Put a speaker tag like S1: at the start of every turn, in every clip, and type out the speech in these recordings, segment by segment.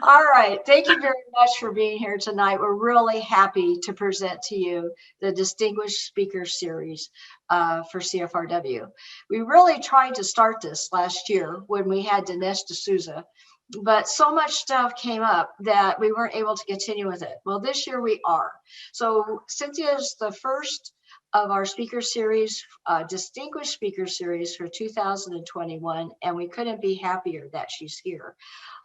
S1: All right. Thank you very much for being here tonight. We're really happy to present to you the Distinguished Speaker Series for CFRW. We really tried to start this last year when we had Dinesh D'Souza, but so much stuff came up that we weren't able to continue with it. Well, this year we are. So Cynthia is the first of our speaker series, Distinguished Speaker Series for 2021, and we couldn't be happier that she's here.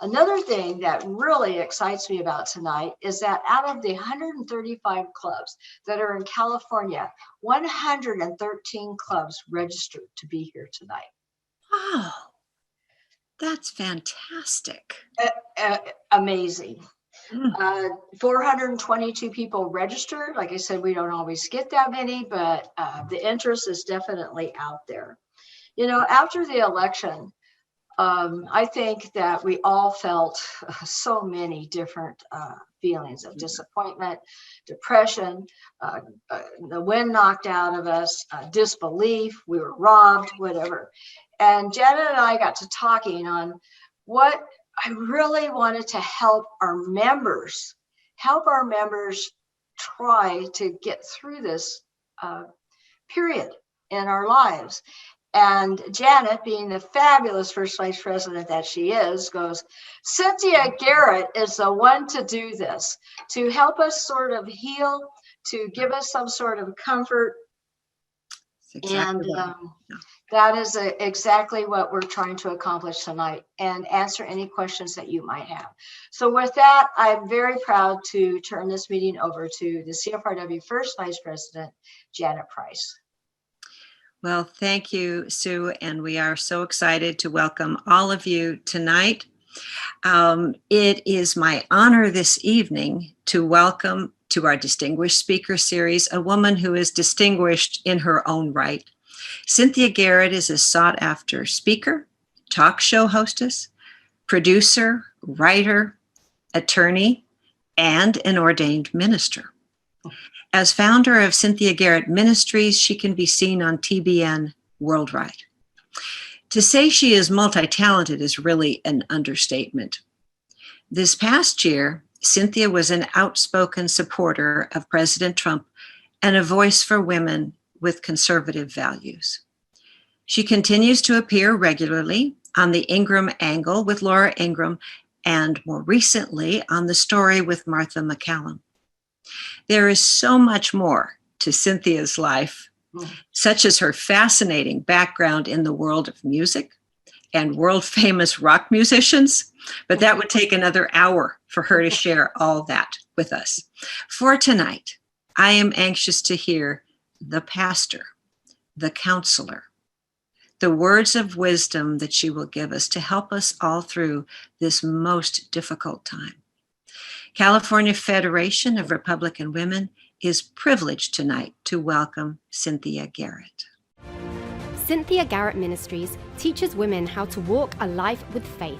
S1: Another thing that really excites me about tonight is that out of the 135 clubs that are in California, 113 clubs registered to be here tonight.
S2: Wow, that's fantastic.
S1: Amazing. 422 people registered. Like I said, we don't always get that many, but the interest is definitely out there. You know, after the election, I think that we all felt so many different feelings of disappointment, depression, the wind knocked out of us, disbelief, we were robbed, whatever. And Janet and I got to talking on what I really wanted to help our members try to get through this period in our lives. And Janet, being the fabulous first vice president that she is, goes, Cynthia Garrett is the one to do this, to help us sort of heal, to give us some sort of comfort. Exactly. And that is exactly what we're trying to accomplish tonight, and answer any questions that you might have. So with that, I'm very proud to turn this meeting over to the CFRW First Vice President, Janet Price.
S2: Well, thank you, Sue, and we are so excited to welcome all of you tonight. It is my honor this evening to welcome to our Distinguished Speaker Series a woman who is distinguished in her own right. Cynthia Garrett is a sought-after speaker, talk show hostess, producer, writer, attorney, and an ordained minister. As founder of Cynthia Garrett Ministries, she can be seen on TBN worldwide. To say she is multi-talented is really an understatement. This past year, Cynthia was an outspoken supporter of President Trump and a voice for women with conservative values. She continues to appear regularly on the Ingram Angle with Laura Ingram, and more recently on The Story with Martha McCallum. There is so much more to Cynthia's life, such as her fascinating background in the world of music and world-famous rock musicians, but that would take another hour for her to share all that with us. For tonight, I am anxious to hear the pastor, the counselor, the words of wisdom that she will give us to help us all through this most difficult time. California Federation of Republican Women is privileged tonight to welcome Cynthia Garrett.
S3: Cynthia Garrett Ministries teaches women how to walk a life with faith.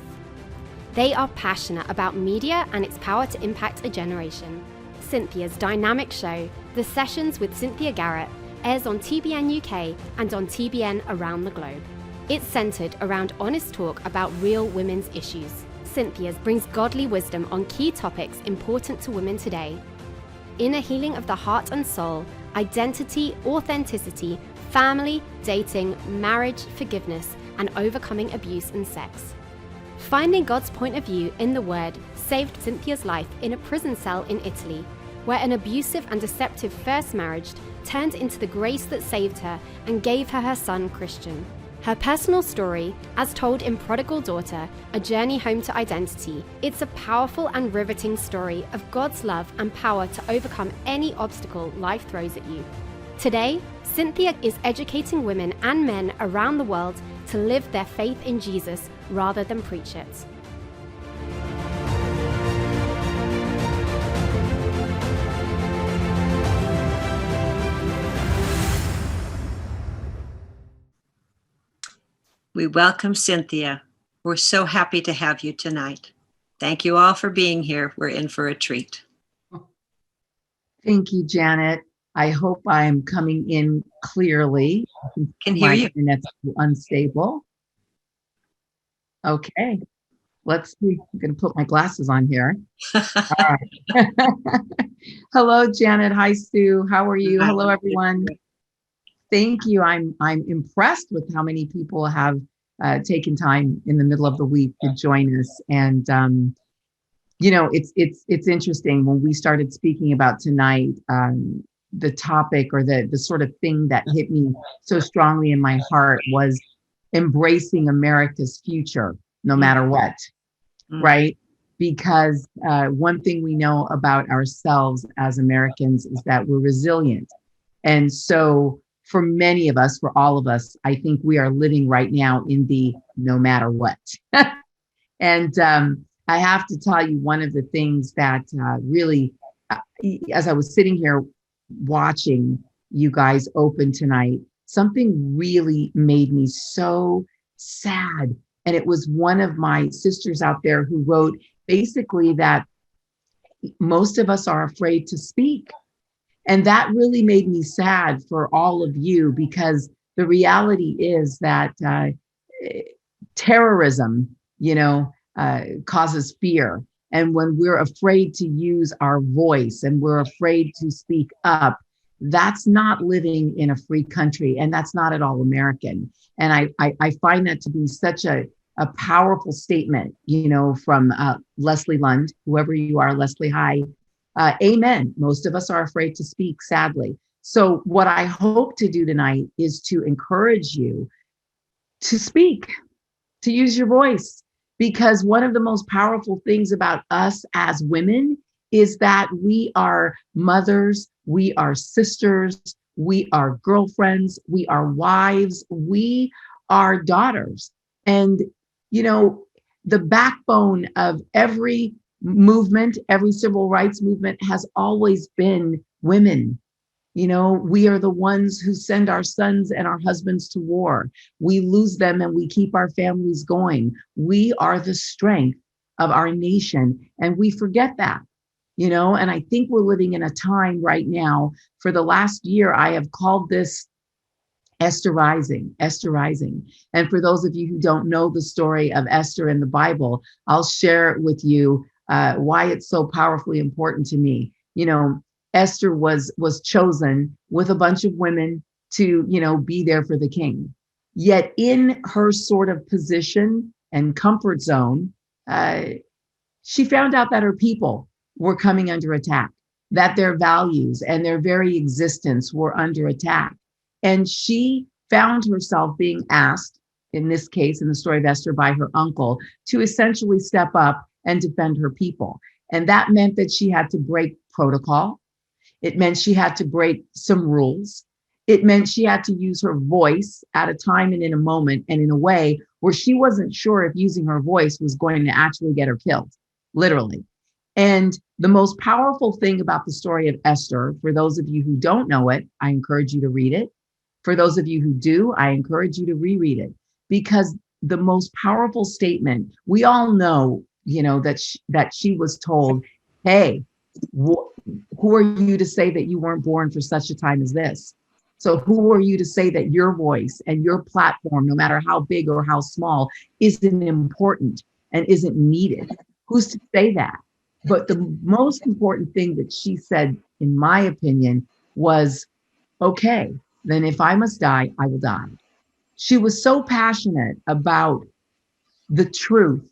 S3: They are passionate about media and its power to impact a generation. Cynthia's dynamic show, The Sessions with Cynthia Garrett, airs on TBN UK and on TBN around the globe. It's centered around honest talk about real women's issues. Cynthia's brings godly wisdom on key topics important to women today. Inner healing of the heart and soul, identity, authenticity, family, dating, marriage, forgiveness, and overcoming abuse and sex. Finding God's point of view in the Word saved Cynthia's life in a prison cell in Italy, where an abusive and deceptive first marriage turned into the grace that saved her and gave her her son Christian. Her personal story, as told in Prodigal Daughter, A Journey Home to Identity, it's a powerful and riveting story of God's love and power to overcome any obstacle life throws at you. Today, Cynthia is educating women and men around the world to live their faith in Jesus rather than preach it.
S2: We welcome Cynthia. We're so happy to have you tonight. Thank you all for being here. We're in for a treat.
S4: Thank you, Janet. I hope I'm coming in clearly.
S2: Can hear you.
S4: My internet's unstable. Okay. Let's see. I'm going to put my glasses on here. All right. Hello, Janet. Hi, Sue. How are you? Hello, everyone. Thank you. I'm impressed with how many people have taken time in the middle of the week to join us. And it's interesting when we started speaking about tonight. The topic or the sort of thing that hit me so strongly in my heart was embracing America's future, no matter what, right? Because one thing we know about ourselves as Americans is that we're resilient. And so for many of us, for all of us, I think we are living right now in the no matter what. And I have to tell you, one of the things that really, as I was sitting here watching you guys open tonight, something really made me so sad. And it was one of my sisters out there who wrote basically that most of us are afraid to speak. And that really made me sad for all of you, because the reality is that terrorism, causes fear. And when we're afraid to use our voice and we're afraid to speak up, that's not living in a free country. And that's not at all American. And I find that to be such a powerful statement, from Leslie Lund, whoever you are, Leslie, hi. Amen. Most of us are afraid to speak, sadly. So what I hope to do tonight is to encourage you to speak, to use your voice, because one of the most powerful things about us as women is that we are mothers, we are sisters, we are girlfriends, we are wives, we are daughters. And, the backbone of every movement, every civil rights movement has always been women. We are the ones who send our sons and our husbands to war. We lose them and we keep our families going. We are the strength of our nation, and we forget that, and I think we're living in a time right now. For the last year, I have called this Esther Rising. And for those of you who don't know the story of Esther in the Bible, I'll share with you why it's so powerfully important to me. Esther was chosen with a bunch of women to, be there for the king. Yet in her sort of position and comfort zone, she found out that her people were coming under attack, that their values and their very existence were under attack. And she found herself being asked, in this case, in the story of Esther, by her uncle, to essentially step up and defend her people. And that meant that she had to break protocol. It meant she had to break some rules. It meant she had to use her voice at a time and in a moment and in a way where she wasn't sure if using her voice was going to actually get her killed, literally. And the most powerful thing about the story of Esther, for those of you who don't know it, I encourage you to read it. For those of you who do, I encourage you to reread it, because the most powerful statement, we all know, that she was told, hey, who are you to say that you weren't born for such a time as this? So who are you to say that your voice and your platform, no matter how big or how small, isn't important and isn't needed? Who's to say that? But the most important thing that she said, in my opinion, was, okay, then if I must die, I will die. She was so passionate about the truth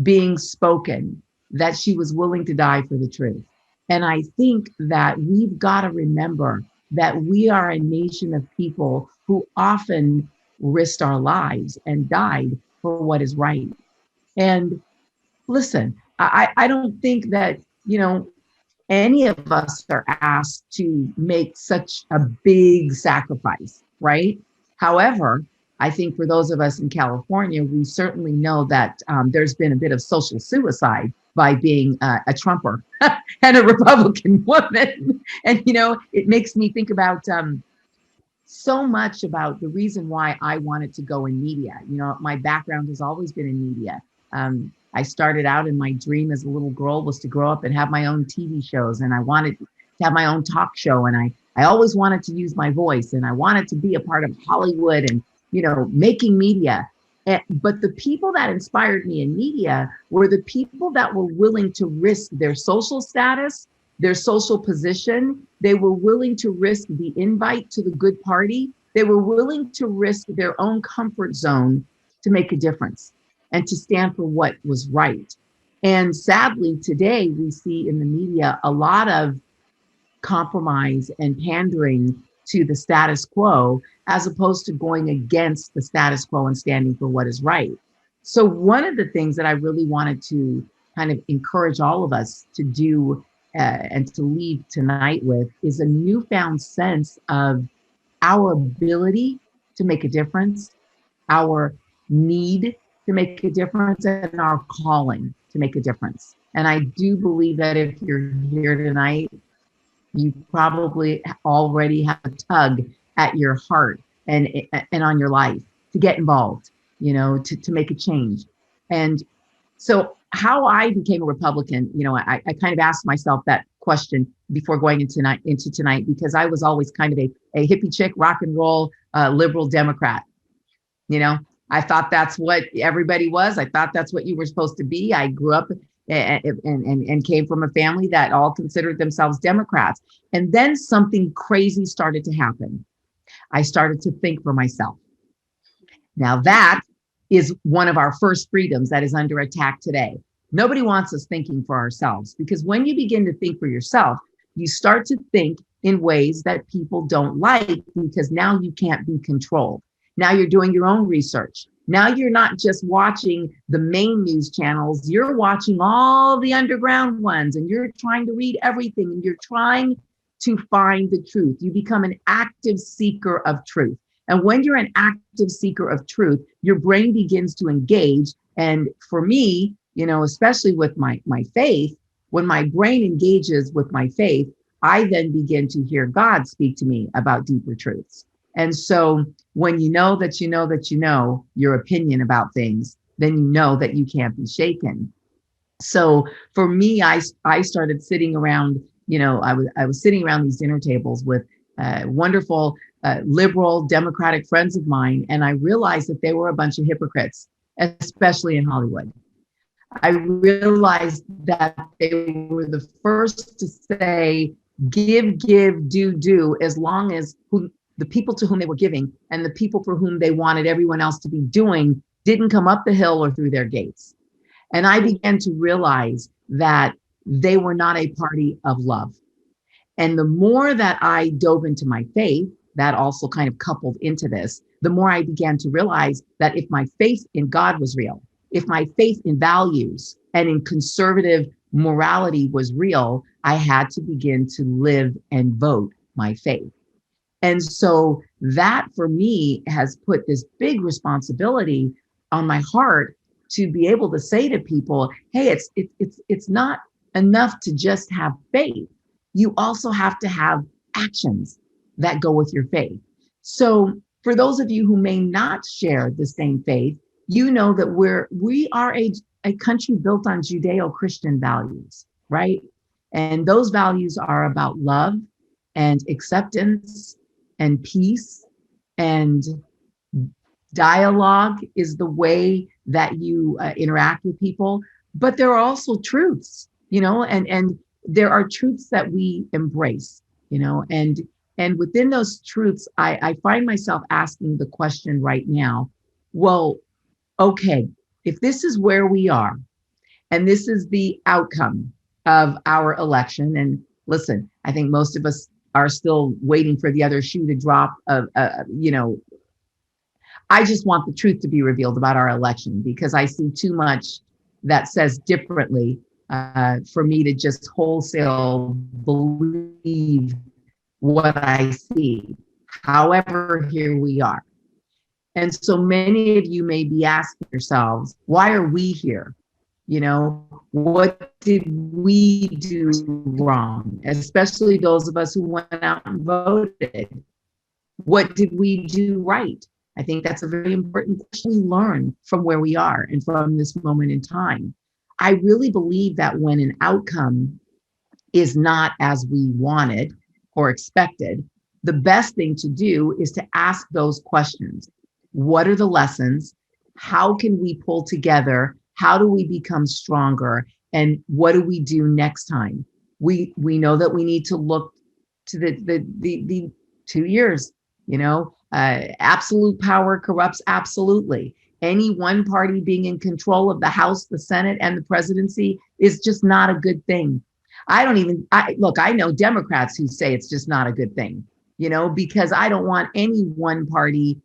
S4: being spoken that she was willing to die for the truth. And I think that we've got to remember that we are a nation of people who often risked our lives and died for what is right. And listen, I don't think that, any of us are asked to make such a big sacrifice, right? However, I think for those of us in California, we certainly know that there's been a bit of social suicide by being a Trumper and a Republican woman. And, it makes me think about so much about the reason why I wanted to go in media. My background has always been in media. I started out, in my dream as a little girl was to grow up and have my own TV shows. And I wanted to have my own talk show. And I always wanted to use my voice, and I wanted to be a part of Hollywood and, making media. But the people that inspired me in media were the people that were willing to risk their social status, their social position. They were willing to risk the invite to the good party. They were willing to risk their own comfort zone to make a difference and to stand for what was right. And sadly, today we see in the media a lot of compromise and pandering to the status quo, as opposed to going against the status quo and standing for what is right. So one of the things that I really wanted to kind of encourage all of us to do and to leave tonight with is a newfound sense of our ability to make a difference, our need to make a difference, and our calling to make a difference. And I do believe that if you're here tonight, you probably already have a tug at your heart and on your life to get involved, to make a change. And so how I became a Republican, I kind of asked myself that question before going into tonight, because I was always kind of a hippie chick, rock and roll, liberal Democrat. I thought that's what everybody was. I thought that's what you were supposed to be. I grew up and came from a family that all considered themselves Democrats. And then something crazy started to happen. I started to think for myself. Now that is one of our first freedoms that is under attack today. Nobody wants us thinking for ourselves, because when you begin to think for yourself, you start to think in ways that people don't like, because now you can't be controlled. Now you're doing your own research. Now you're not just watching the main news channels, you're watching all the underground ones, and you're trying to read everything, and you're trying to find the truth. You become an active seeker of truth. And when you're an active seeker of truth, your brain begins to engage. And for me, especially with my faith, when my brain engages with my faith, I then begin to hear God speak to me about deeper truths. And so when you know that you know that you know your opinion about things, then you know that you can't be shaken. So for me, I started sitting around, I was sitting around these dinner tables with wonderful liberal Democratic friends of mine, and I realized that they were a bunch of hypocrites, especially in Hollywood. I realized that they were the first to say, give, do, as long as the people to whom they were giving and the people for whom they wanted everyone else to be doing didn't come up the hill or through their gates. And I began to realize that they were not a party of love. And the more that I dove into my faith, that also kind of coupled into this, the more I began to realize that if my faith in God was real, if my faith in values and in conservative morality was real, I had to begin to live and vote my faith. And so that for me has put this big responsibility on my heart to be able to say to people, hey, it's not enough to just have faith. You also have to have actions that go with your faith. So for those of you who may not share the same faith, you know that we are a country built on Judeo-Christian values, right? And those values are about love and acceptance and peace, and dialogue is the way that you interact with people. But there are also truths, and there are truths that we embrace, and within those truths, I find myself asking the question right now, well, okay, if this is where we are, and this is the outcome of our election, and listen, I think most of us are still waiting for the other shoe to drop. I just want the truth to be revealed about our election, because I see too much that says differently for me to just wholesale believe what I see. However, here we are. And so many of you may be asking yourselves, why are we here? What did we do wrong? Especially those of us who went out and voted. What did we do right? I think that's a very important question. We learn from where we are and from this moment in time. I really believe that when an outcome is not as we wanted or expected, the best thing to do is to ask those questions. What are the lessons? how can we pull together? How do we become stronger? And what do we do next time? We know that we need to look to the 2 years, absolute power corrupts absolutely. Any one party being in control of the House, the Senate, and the presidency is just not a good thing. I know Democrats who say it's just not a good thing, because I don't want any one party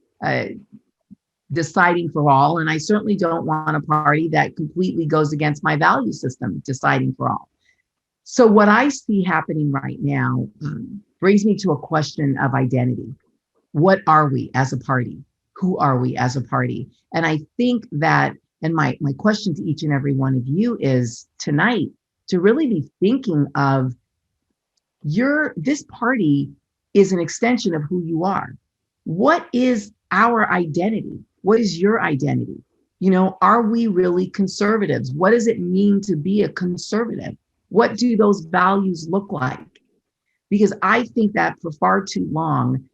S4: deciding for all. And I certainly don't want a party that completely goes against my value system deciding for all. So what I see happening right now brings me to a question of identity. What are we as a party? Who are we as a party? And I think that, and my question to each and every one of you is tonight to really be thinking of this party is an extension of who you are. What is our identity? What is your identity? Are we really conservatives? What does it mean to be a conservative? What do those values look like? Because I think that for far too long,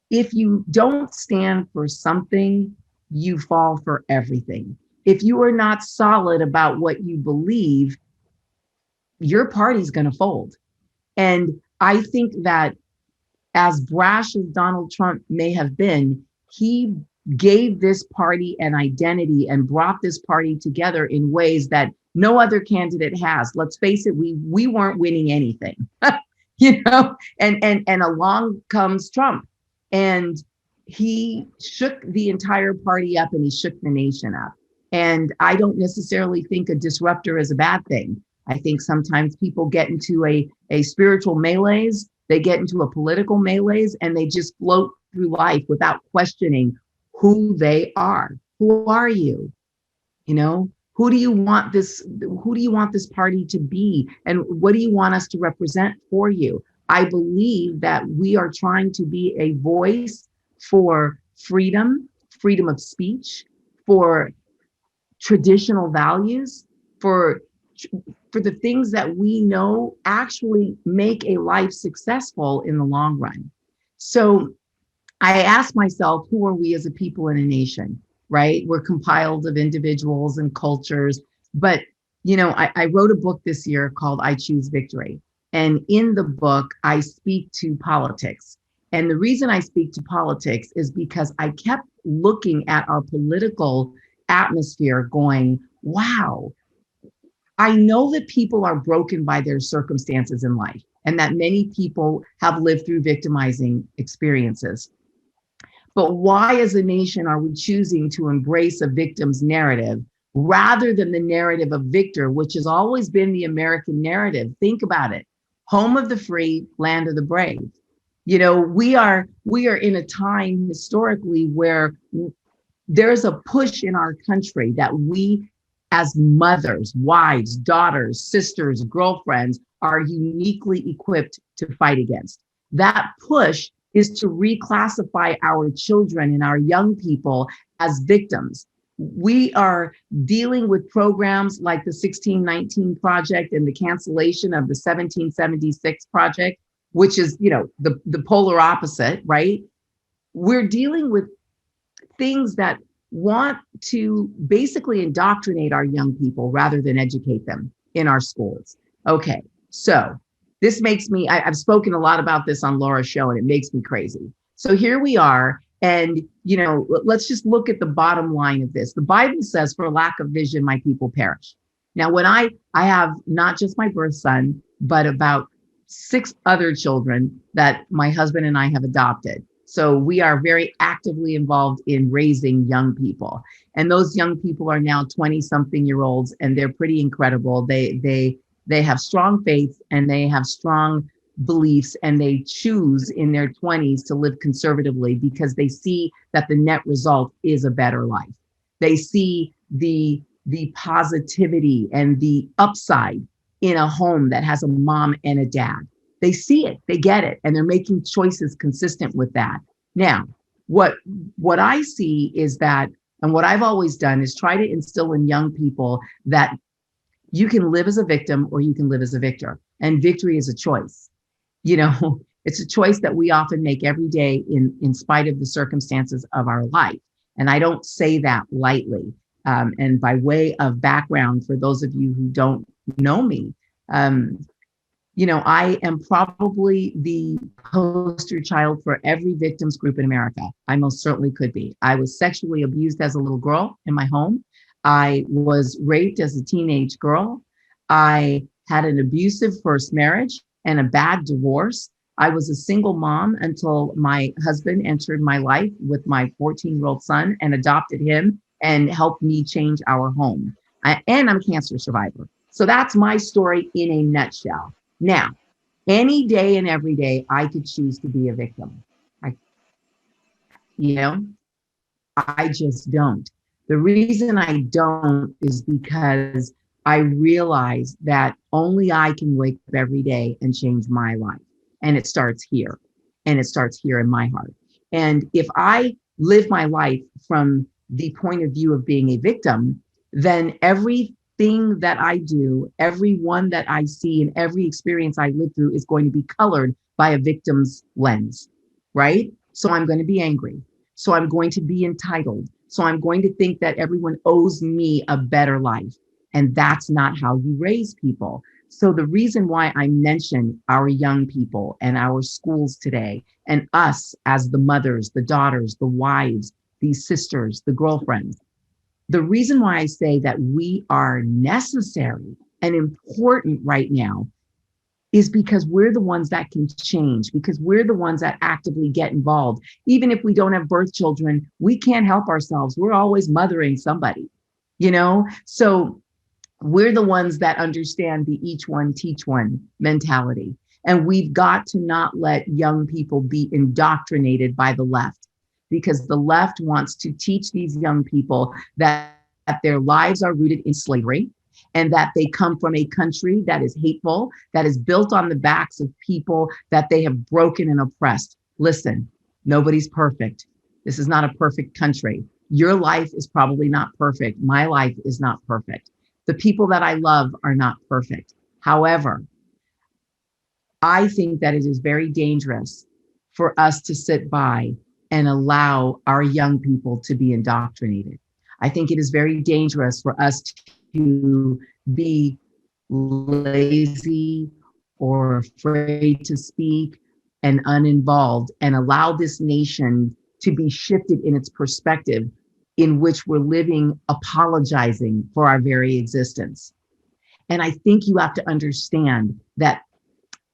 S4: if you don't stand for something, you fall for everything. If you are not solid about what you believe, your party's going to fold. And I think that as brash as Donald Trump may have been, he gave this party an identity and brought this party together in ways that no other candidate has. Let's face it, we weren't winning anything, and along comes Trump, and he shook the entire party up and he shook the nation up. And I don't necessarily think a disruptor is a bad thing. I think sometimes people get into a spiritual melees, they get into a political melees, and they just float through life without questioning who they are. Who are you? Who do you want this party to be? And what do you want us to represent for you? I believe that we are trying to be a voice for freedom of speech, for traditional values, for the things that we know actually make a life successful in the long run. So I ask myself, who are we as a people and a nation, right? We're compiled of individuals and cultures. But, I wrote a book this year called I Choose Victory. And in the book, I speak to politics. And the reason I speak to politics is because I kept looking at our political atmosphere going, wow, I know that people are broken by their circumstances in life and that many people have lived through victimizing experiences. But why as a nation are we choosing to embrace a victim's narrative rather than the narrative of victor, which has always been the American narrative? Think about it. Home of the free, land of the brave. We are in a time historically where there's a push in our country that we as mothers, wives, daughters, sisters, girlfriends are uniquely equipped to fight against. That push is to reclassify our children and our young people as victims. We are dealing with programs like the 1619 Project and the cancellation of the 1776 Project, which is, the polar opposite, right? We're dealing with things that want to basically indoctrinate our young people rather than educate them in our schools. Okay, so this makes me, I've spoken a lot about this on Laura's show and it makes me crazy. So here we are. And, let's just look at the bottom line of this. The Bible says, for lack of vision, my people perish. Now, when I have not just my birth son, but about 6 other children that my husband and I have adopted. So we are very actively involved in raising young people. And those young people are now 20-something-year-olds, and they're pretty incredible. They have strong faith and they have strong beliefs, and they choose in their 20s to live conservatively because they see that the net result is a better life. They see the positivity and the upside in a home that has a mom and a dad. They see it, they get it, and they're making choices consistent with that. Now, what I see is that, and what I've always done is try to instill in young people that you can live as a victim or you can live as a victor, and victory is a choice. It's a choice that we often make every day in spite of the circumstances of our life. And I don't say that lightly. And by way of background, for those of you who don't know me, I am probably the poster child for every victims group in America. I most certainly could be. I was sexually abused as a little girl in my home. I was raped as a teenage girl. I had an abusive first marriage and a bad divorce. I was a single mom until my husband entered my life with my 14-year-old son and adopted him and helped me change our home. And I'm a cancer survivor. So that's my story in a nutshell. Now, any day and every day, I could choose to be a victim. I just don't. The reason I don't is because I realize that only I can wake up every day and change my life. And it starts here. And it starts here in my heart. And if I live my life from the point of view of being a victim, then everything that I do, everyone that I see, and every experience I live through is going to be colored by a victim's lens, right? So I'm going to be angry. So I'm going to be entitled. So I'm going to think that everyone owes me a better life. And that's not how you raise people. So the reason why I mention our young people and our schools today, and us as the mothers, the daughters, the wives, these sisters, the girlfriends, the reason why I say that we are necessary and important right now is because we're the ones that can change, because we're the ones that actively get involved. Even if we don't have birth children, we can't help ourselves. We're always mothering somebody, So we're the ones that understand the each one, teach one mentality. And we've got to not let young people be indoctrinated by the left, because the left wants to teach these young people that their lives are rooted in slavery and that they come from a country that is hateful, that is built on the backs of people that they have broken and oppressed. Listen, nobody's perfect. This is not a perfect country. Your life is probably not perfect. My life is not perfect. The people that I love are not perfect. However, I think that it is very dangerous for us to sit by and allow our young people to be indoctrinated. I think it is very dangerous for us to be lazy or afraid to speak and uninvolved and allow this nation to be shifted in its perspective, in which we're living apologizing for our very existence. And I think you have to understand that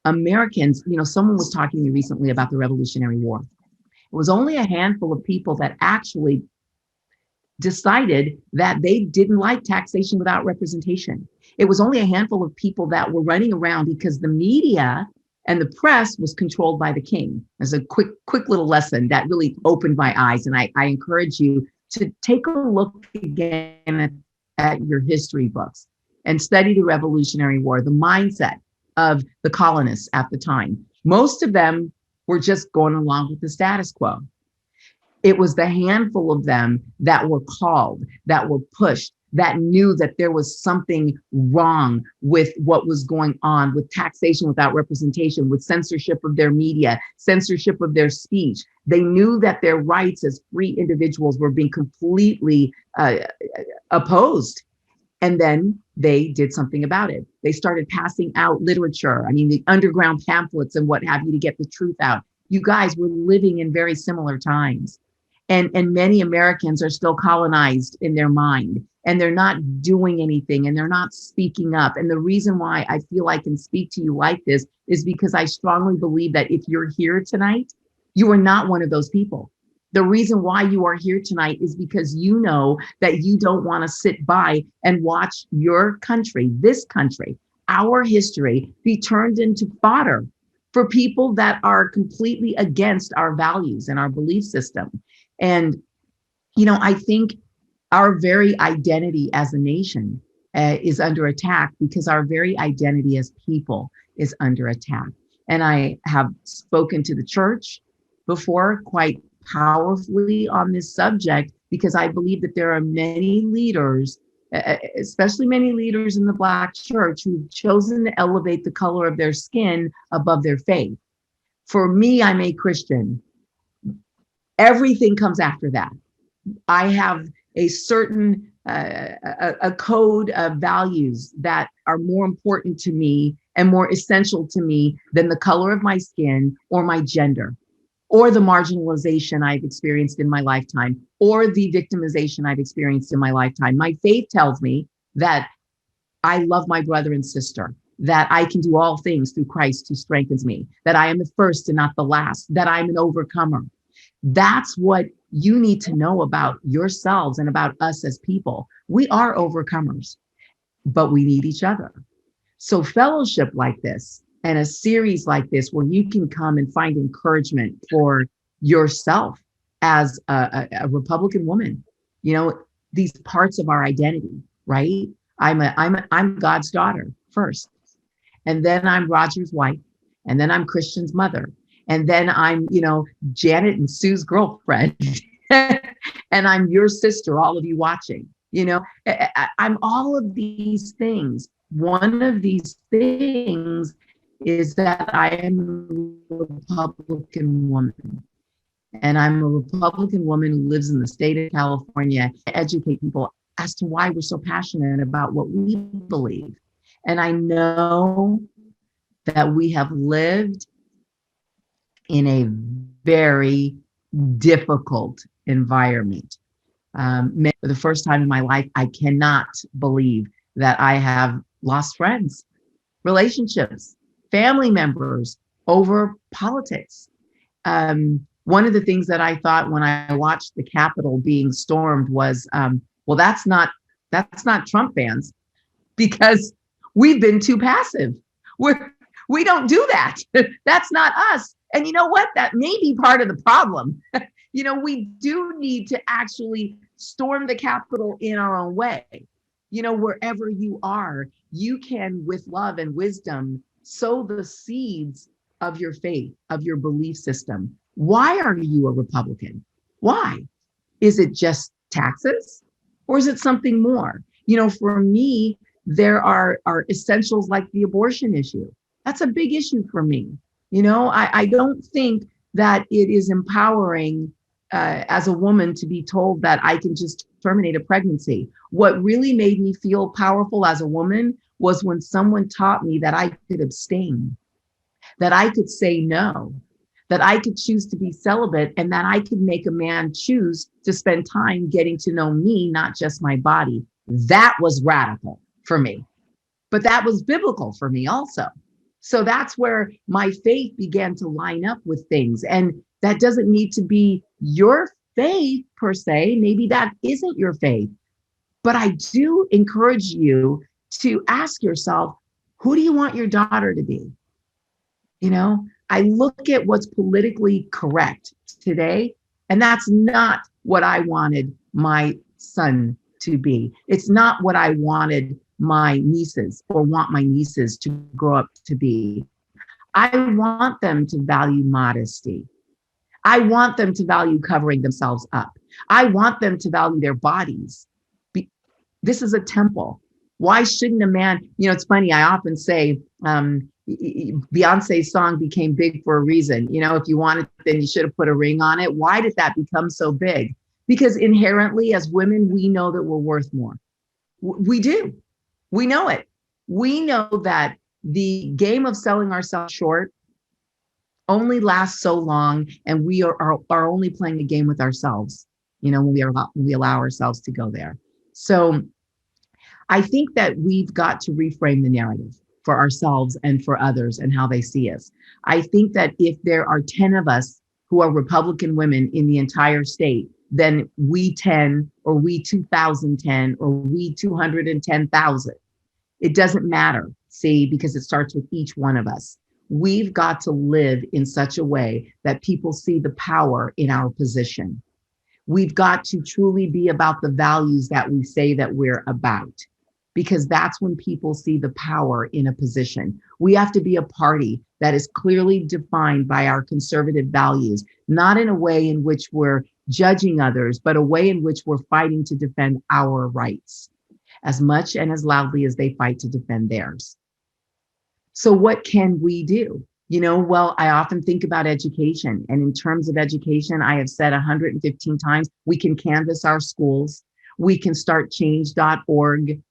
S4: Americans, someone was talking to me recently about the Revolutionary War. It was only a handful of people that actually decided that they didn't like taxation without representation. It was only a handful of people that were running around because the media and the press was controlled by the king. As a quick little lesson that really opened my eyes. And I encourage you to take a look again at your history books and study the Revolutionary War, the mindset of the colonists at the time. Most of them were just going along with the status quo. It was the handful of them that were called, that were pushed, that knew that there was something wrong with what was going on with taxation without representation, with censorship of their media, censorship of their speech. They knew that their rights as free individuals were being completely opposed. And then they did something about it. They started passing out literature, the underground pamphlets and what have you, to get the truth out. You guys were living in very similar times. And many Americans are still colonized in their mind, and they're not doing anything, and they're not speaking up. And the reason why I feel I can speak to you like this is because I strongly believe that if you're here tonight, you are not one of those people. The reason why you are here tonight is because you know that you don't want to sit by and watch your country, this country, our history, be turned into fodder for people that are completely against our values and our belief system. And, I think our very identity as a nation is under attack, because our very identity as people is under attack. And I have spoken to the church before quite powerfully on this subject, because I believe that there are many leaders, especially many leaders in the Black church, who've chosen to elevate the color of their skin above their faith. For me, I'm a Christian. Everything comes after that. I have a certain a code of values that are more important to me and more essential to me than the color of my skin or my gender or the marginalization I've experienced in my lifetime or the victimization I've experienced in my lifetime. My faith tells me that I love my brother and sister, that I can do all things through Christ who strengthens me, that I am the first and not the last, that I'm an overcomer. That's what you need to know about yourselves and about us as people. We are overcomers, but we need each other. So fellowship like this and a series like this, where you can come and find encouragement for yourself as a Republican woman, these parts of our identity, right? I'm God's daughter first, and then I'm Roger's wife, and then I'm Christian's mother, and then I'm, Janet and Sue's girlfriend, and I'm your sister, all of you watching. I'm all of these things. One of these things is that I am a Republican woman. And I'm a Republican woman who lives in the state of California, to educate people as to why we're so passionate about what we believe. And I know that we have lived in a very difficult environment. For the first time in my life, I cannot believe that I have lost friends, relationships, family members over politics. One of the things that I thought when I watched the Capitol being stormed was, well, that's not Trump fans, because we've been too passive. We don't do that. That's not us. And you know what? That may be part of the problem. We do need to actually storm the Capitol in our own way. Wherever you are, you can, with love and wisdom, sow the seeds of your faith, of your belief system. Why are you a Republican? Why? Is it just taxes, or is it something more? For me, there are essentials like the abortion issue. That's a big issue for me. I don't think that it is empowering as a woman to be told that I can just terminate a pregnancy. What really made me feel powerful as a woman was when someone taught me that I could abstain, that I could say no, that I could choose to be celibate, and that I could make a man choose to spend time getting to know me, not just my body. That was radical for me, but that was biblical for me also. So that's where my faith began to line up with things. And that doesn't need to be your faith per se. Maybe that isn't your faith. But I do encourage you to ask yourself, who do you want your daughter to be? I look at what's politically correct today, and that's not what I wanted my son to be. It's not what I wanted my nieces or want my nieces to grow up to be. I want them to value modesty. I want them to value covering themselves up. I want them to value their bodies. This is a temple. Why shouldn't a man, it's funny, I often say, Beyonce's song became big for a reason. If you want it, then you should have put a ring on it. Why did that become so big? Because inherently as women, we know that we're worth more. We do. We know it. We know that the game of selling ourselves short only lasts so long, and we are only playing a game with ourselves, when we allow ourselves to go there. So I think that we've got to reframe the narrative for ourselves and for others and how they see us. I think that if there are 10 of us who are Republican women in the entire state, then we 10 or we 2010 or we 210,000. It doesn't matter, see, because it starts with each one of us. We've got to live in such a way that people see the power in our position. We've got to truly be about the values that we say that we're about, because that's when people see the power in a position. We have to be a party that is clearly defined by our conservative values, not in a way in which we're judging others, but a way in which we're fighting to defend our rights as much and as loudly as they fight to defend theirs. So what can we do? Well, I often think about education. And in terms of education, I have said 115 times, we can canvass our schools. We can start change.org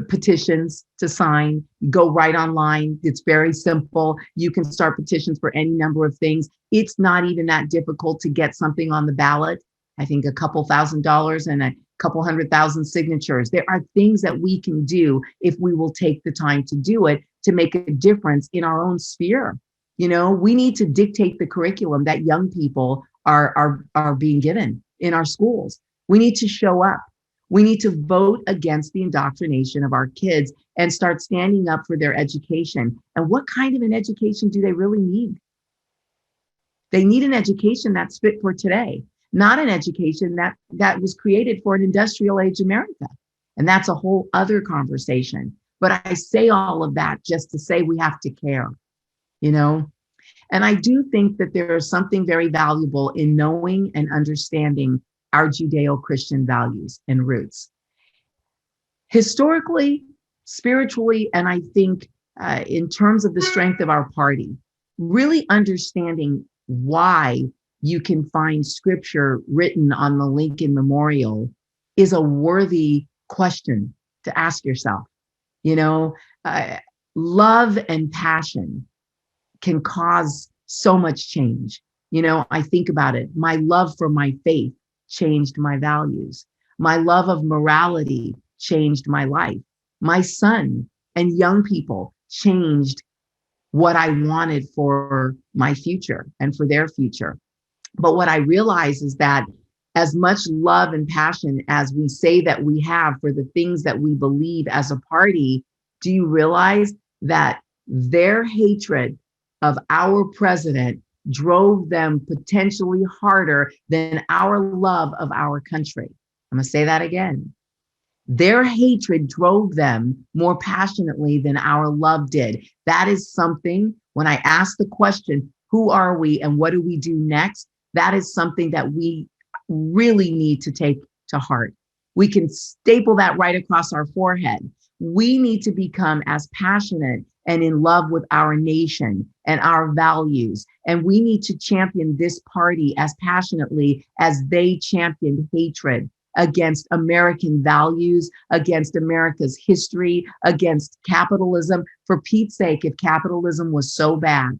S4: petitions to sign, go right online. It's very simple. You can start petitions for any number of things. It's not even that difficult to get something on the ballot. I think a couple $1,000s and a couple 100,000 signatures. There are things that we can do if we will take the time to do it to make a difference in our own sphere. We need to dictate the curriculum that young people are being given in our schools. We need to show up. We need to vote against the indoctrination of our kids and start standing up for their education. And what kind of an education do they really need? They need an education that's fit for today, not an education that was created for an industrial age America. And that's a whole other conversation. But I say all of that just to say we have to care, And I do think that there is something very valuable in knowing and understanding our Judeo-Christian values and roots. Historically, spiritually, and I think in terms of the strength of our party, really understanding why you can find scripture written on the Lincoln Memorial is a worthy question to ask yourself. Love and passion can cause so much change. I think about it. My love for my faith changed my values. My love of morality changed my life. My son and young people changed what I wanted for my future and for their future. But what I realize is that as much love and passion as we say that we have for the things that we believe as a party, do you realize that their hatred of our president drove them potentially harder than our love of our country? I'm going to say that again. Their hatred drove them more passionately than our love did. That is something, when I ask the question, who are we and what do we do next? That is something that we really need to take to heart. We can staple that right across our forehead. We need to become as passionate and in love with our nation and our values. And we need to champion this party as passionately as they championed hatred against American values, against America's history, against capitalism. For Pete's sake, if capitalism was so bad,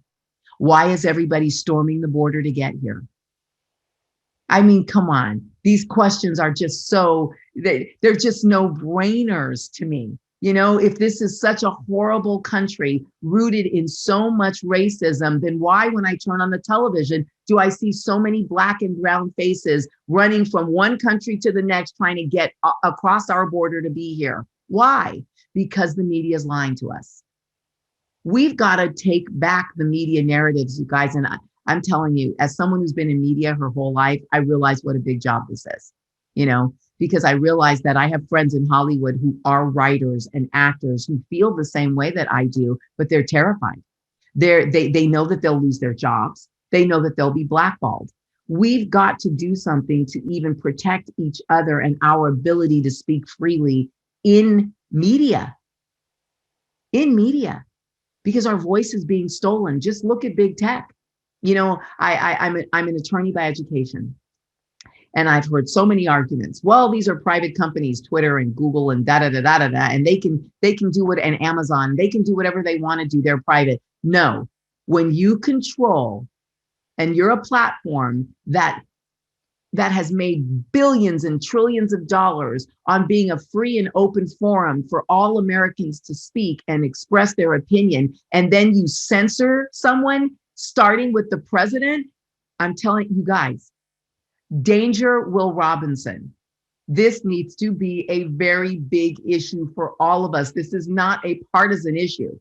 S4: why is everybody storming the border to get here? I mean, come on. These questions are just they're just no-brainers to me. If this is such a horrible country rooted in so much racism, then why, when I turn on the television, do I see so many Black and brown faces running from one country to the next, trying to get across our border to be here? Why? Because the media is lying to us. We've got to take back the media narratives, you guys. And I'm telling you, as someone who's been in media her whole life, I realize what a big job this is, because I realize that I have friends in Hollywood who are writers and actors who feel the same way that I do, but they're terrified. They know that they'll lose their jobs. They know that they'll be blackballed. We've got to do something to even protect each other and our ability to speak freely in media, because our voice is being stolen. Just look at big tech. I'm an attorney by education. And I've heard so many arguments. Well, these are private companies, Twitter and Google and and they can do it, and Amazon, they can do whatever they want to do. They're private. No, when you control, and you're a platform that has made billions and trillions of dollars on being a free and open forum for all Americans to speak and express their opinion, and then you censor someone, starting with the president, I'm telling you guys, danger, Will Robinson. This needs to be a very big issue for all of us. This is not a partisan issue,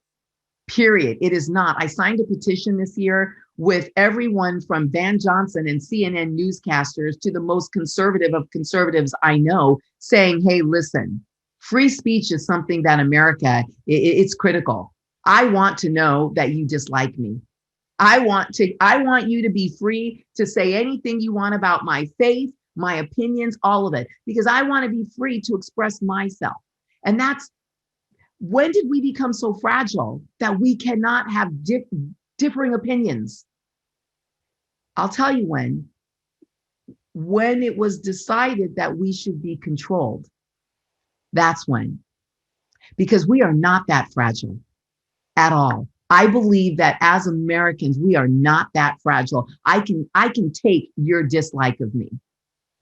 S4: period. It is not. I signed a petition this year with everyone from Van Johnson and CNN newscasters to the most conservative of conservatives I know, saying, hey, listen, free speech is something that America, it's critical. I want to know that you dislike me. I want you to be free to say anything you want about my faith, my opinions, all of it, because I want to be free to express myself. And that's When did we become so fragile that we cannot have differing opinions? I'll tell you when it was decided that we should be controlled. That's when, because we are not that fragile at all. I believe that as Americans, we are not that fragile. I can take your dislike of me,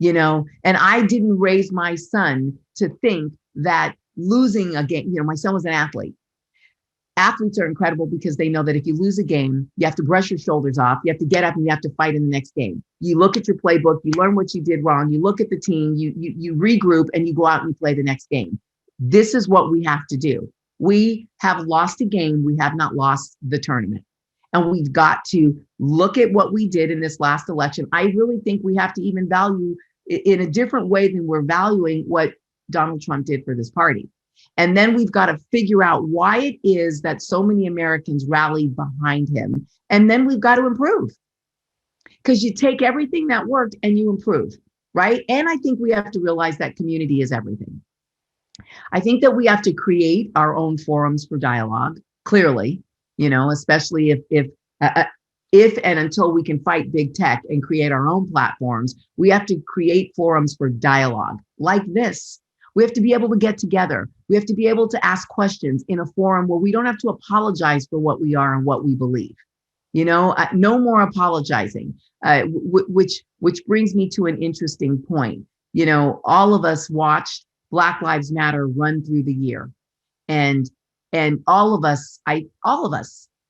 S4: and I didn't raise my son to think that losing a game, my son was an athlete. Athletes are incredible because they know that if you lose a game, you have to brush your shoulders off. You have to get up and you have to fight in the next game. You look at your playbook, you learn what you did wrong. You look at the team, you regroup, and you go out and you play the next game. This is what we have to do. We have lost a game. We have not lost the tournament. And we've got to look at what we did in this last election. I really think we have to even value in a different way than we're valuing what Donald Trump did for this party. And then we've got to figure out why it is that so many Americans rallied behind him. And then we've got to improve, because you take everything that worked and you improve, right? And I think we have to realize that community is everything. I think that we have to create our own forums for dialogue, clearly, especially if and until we can fight big tech and create our own platforms, we have to create forums for dialogue like this. We have to be able to get together. We have to be able to ask questions in a forum where we don't have to apologize for what we are and what we believe. No more apologizing, which brings me to an interesting point. All of us watched Black Lives Matter run through the year. And all of us,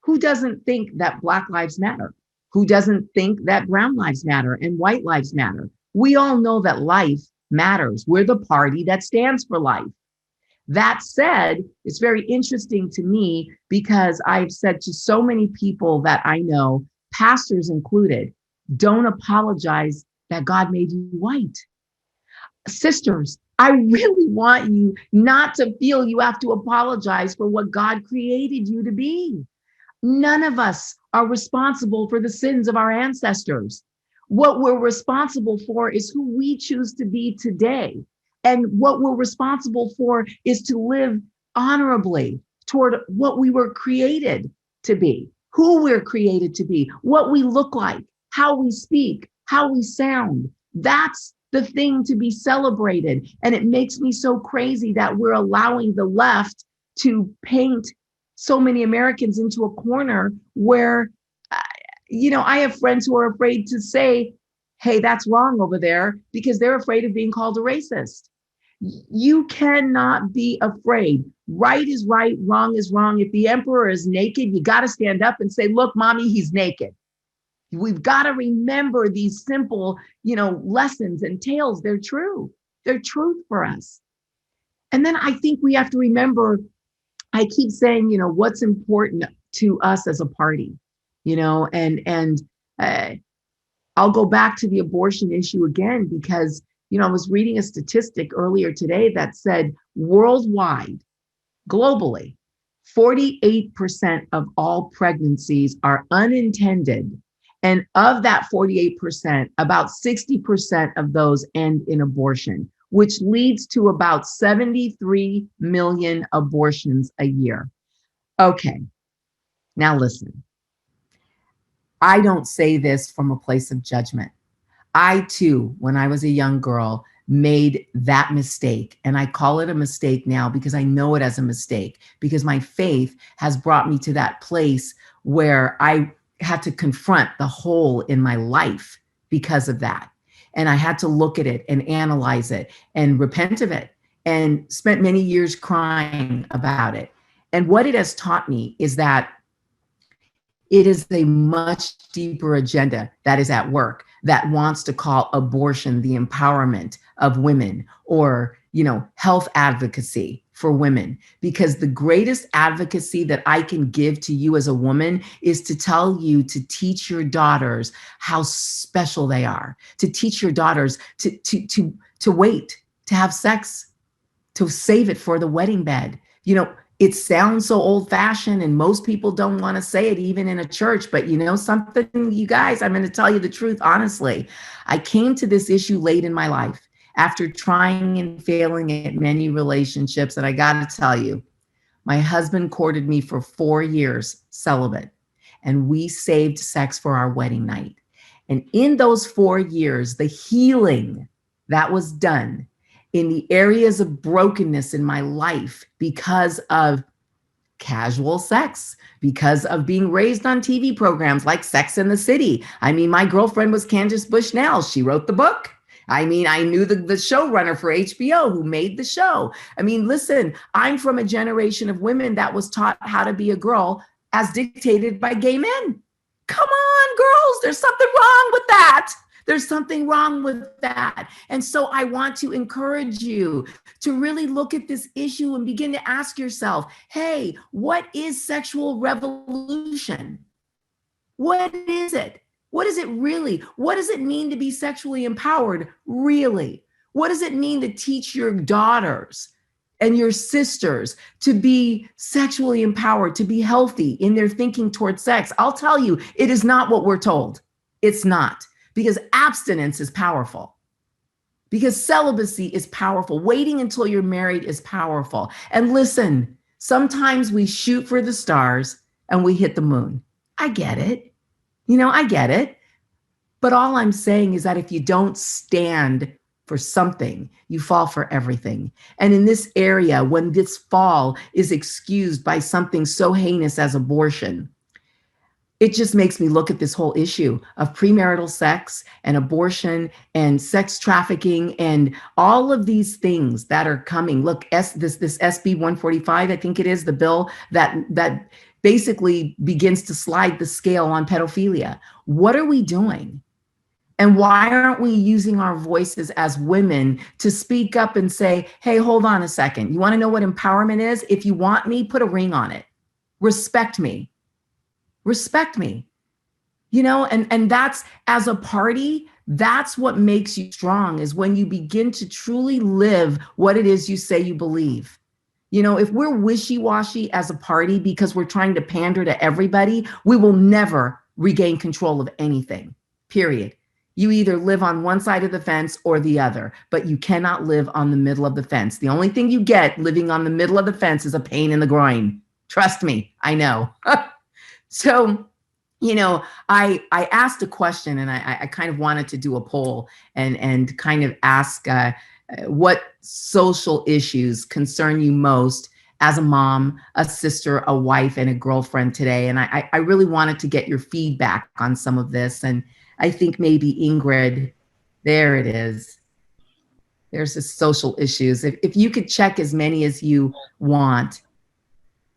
S4: who doesn't think that Black Lives Matter? Who doesn't think that brown lives matter and white lives matter? We all know that life matters. We're the party that stands for life. That said, it's very interesting to me because I've said to so many people that I know, pastors included, don't apologize that God made you white. Sisters, I really want you not to feel you have to apologize for what God created you to be. None of us are responsible for the sins of our ancestors. What we're responsible for is who we choose to be today. And what we're responsible for is to live honorably toward what we were created to be, who we're created to be, what we look like, how we speak, how we sound. That's the thing to be celebrated. And it makes me so crazy that we're allowing the left to paint so many Americans into a corner where, I have friends who are afraid to say, hey, that's wrong over there, because they're afraid of being called a racist. You cannot be afraid. Right is right, wrong is wrong. If the emperor is naked, you got to stand up and say, look, mommy, he's naked. We've got to remember these simple, lessons and tales. They're true. They're truth for us. And then I think we have to remember, I keep saying, what's important to us as a party, and I'll go back to the abortion issue again, because, I was reading a statistic earlier today that said worldwide, globally, 48% of all pregnancies are unintended. And of that 48%, about 60% of those end in abortion, which leads to about 73 million abortions a year. Okay, now listen. I don't say this from a place of judgment. I too, when I was a young girl, made that mistake. And I call it a mistake now because I know it as a mistake, because my faith has brought me to that place where I had to confront the hole in my life because of that. And I had to look at it and analyze it and repent of it, and spent many years crying about it. And what it has taught me is that it is a much deeper agenda that is at work that wants to call abortion the empowerment of women, or, health advocacy for women. Because the greatest advocacy that I can give to you as a woman is to tell you to teach your daughters how special they are, to teach your daughters to wait, to have sex, to save it for the wedding bed. It sounds so old fashioned, and most people don't want to say it even in a church, but something, you guys, I'm going to tell you the truth. Honestly, I came to this issue late in my life after trying and failing at many relationships. And I got to tell you, My husband courted me for 4 years, celibate, and we saved sex for our wedding night. And in those 4 years, the healing that was done in the areas of brokenness in my life because of casual sex, because of being raised on TV programs like Sex and the City. I mean, my girlfriend was Candace Bushnell. She wrote the book. I mean, I knew the showrunner for HBO who made the show. I mean, listen, I'm from a generation of women that was taught how to be a girl as dictated by gay men. Come on, girls, there's something wrong with that. There's something wrong with that. And so I want to encourage you to really look at this issue and begin to ask yourself, hey, what is sexual revolution? What is it? What is it really? What does it mean to be sexually empowered, really? What does it mean to teach your daughters and your sisters to be sexually empowered, to be healthy in their thinking towards sex? I'll tell you, it is not what we're told. It's not, because abstinence is powerful. Because celibacy is powerful. Waiting until you're married is powerful. And listen, sometimes we shoot for the stars and we hit the moon. I get it. I get it. But all I'm saying is that if you don't stand for something, you fall for everything. And in this area, when this fall is excused by something so heinous as abortion, it just makes me look at this whole issue of premarital sex and abortion and sex trafficking and all of these things that are coming. Look, this SB 145, I think it is the bill that basically begins to slide the scale on pedophilia. What are we doing? And why aren't we using our voices as women to speak up and say, hey, hold on a second. You want to know what empowerment is? If you want me, put a ring on it. Respect me. Respect me. And that's, as a party, that's what makes you strong, is when you begin to truly live what it is you say you believe. If we're wishy-washy as a party because we're trying to pander to everybody, we will never regain control of anything, period. You either live on one side of the fence or the other, but you cannot live on the middle of the fence. The only thing you get living on the middle of the fence is a pain in the groin. Trust me, I know. So, I asked a question, and I kind of wanted to do a poll and kind of ask what social issues concern you most as a mom, a sister, a wife, and a girlfriend today. And I really wanted to get your feedback on some of this. And I think maybe Ingrid, there it is. There's the social issues. If you could check as many as you want,